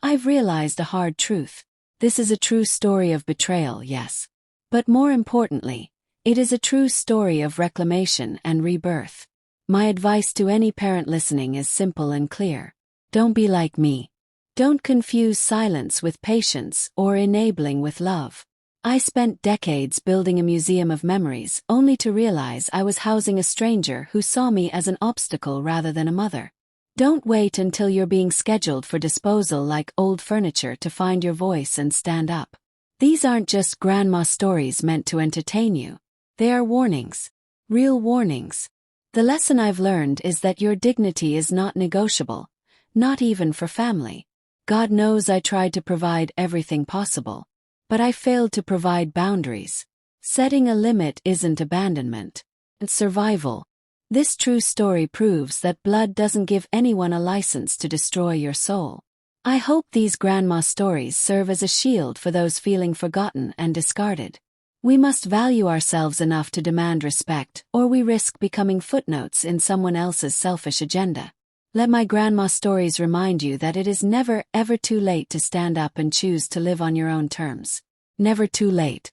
I've realized a hard truth. This is a true story of betrayal, yes. But more importantly, it is a true story of reclamation and rebirth. My advice to any parent listening is simple and clear. Don't be like me. Don't confuse silence with patience or enabling with love. I spent decades building a museum of memories only to realize I was housing a stranger who saw me as an obstacle rather than a mother. Don't wait until you're being scheduled for disposal like old furniture to find your voice and stand up. These aren't just grandma stories meant to entertain you. They are warnings. Real warnings. The lesson I've learned is that your dignity is not negotiable, not even for family. God knows I tried to provide everything possible. But I failed to provide boundaries. Setting a limit isn't abandonment. It's survival. This true story proves that blood doesn't give anyone a license to destroy your soul. I hope these grandma stories serve as a shield for those feeling forgotten and discarded. We must value ourselves enough to demand respect, or we risk becoming footnotes in someone else's selfish agenda. Let my grandma's stories remind you that it is never ever too late to stand up and choose to live on your own terms. Never too late.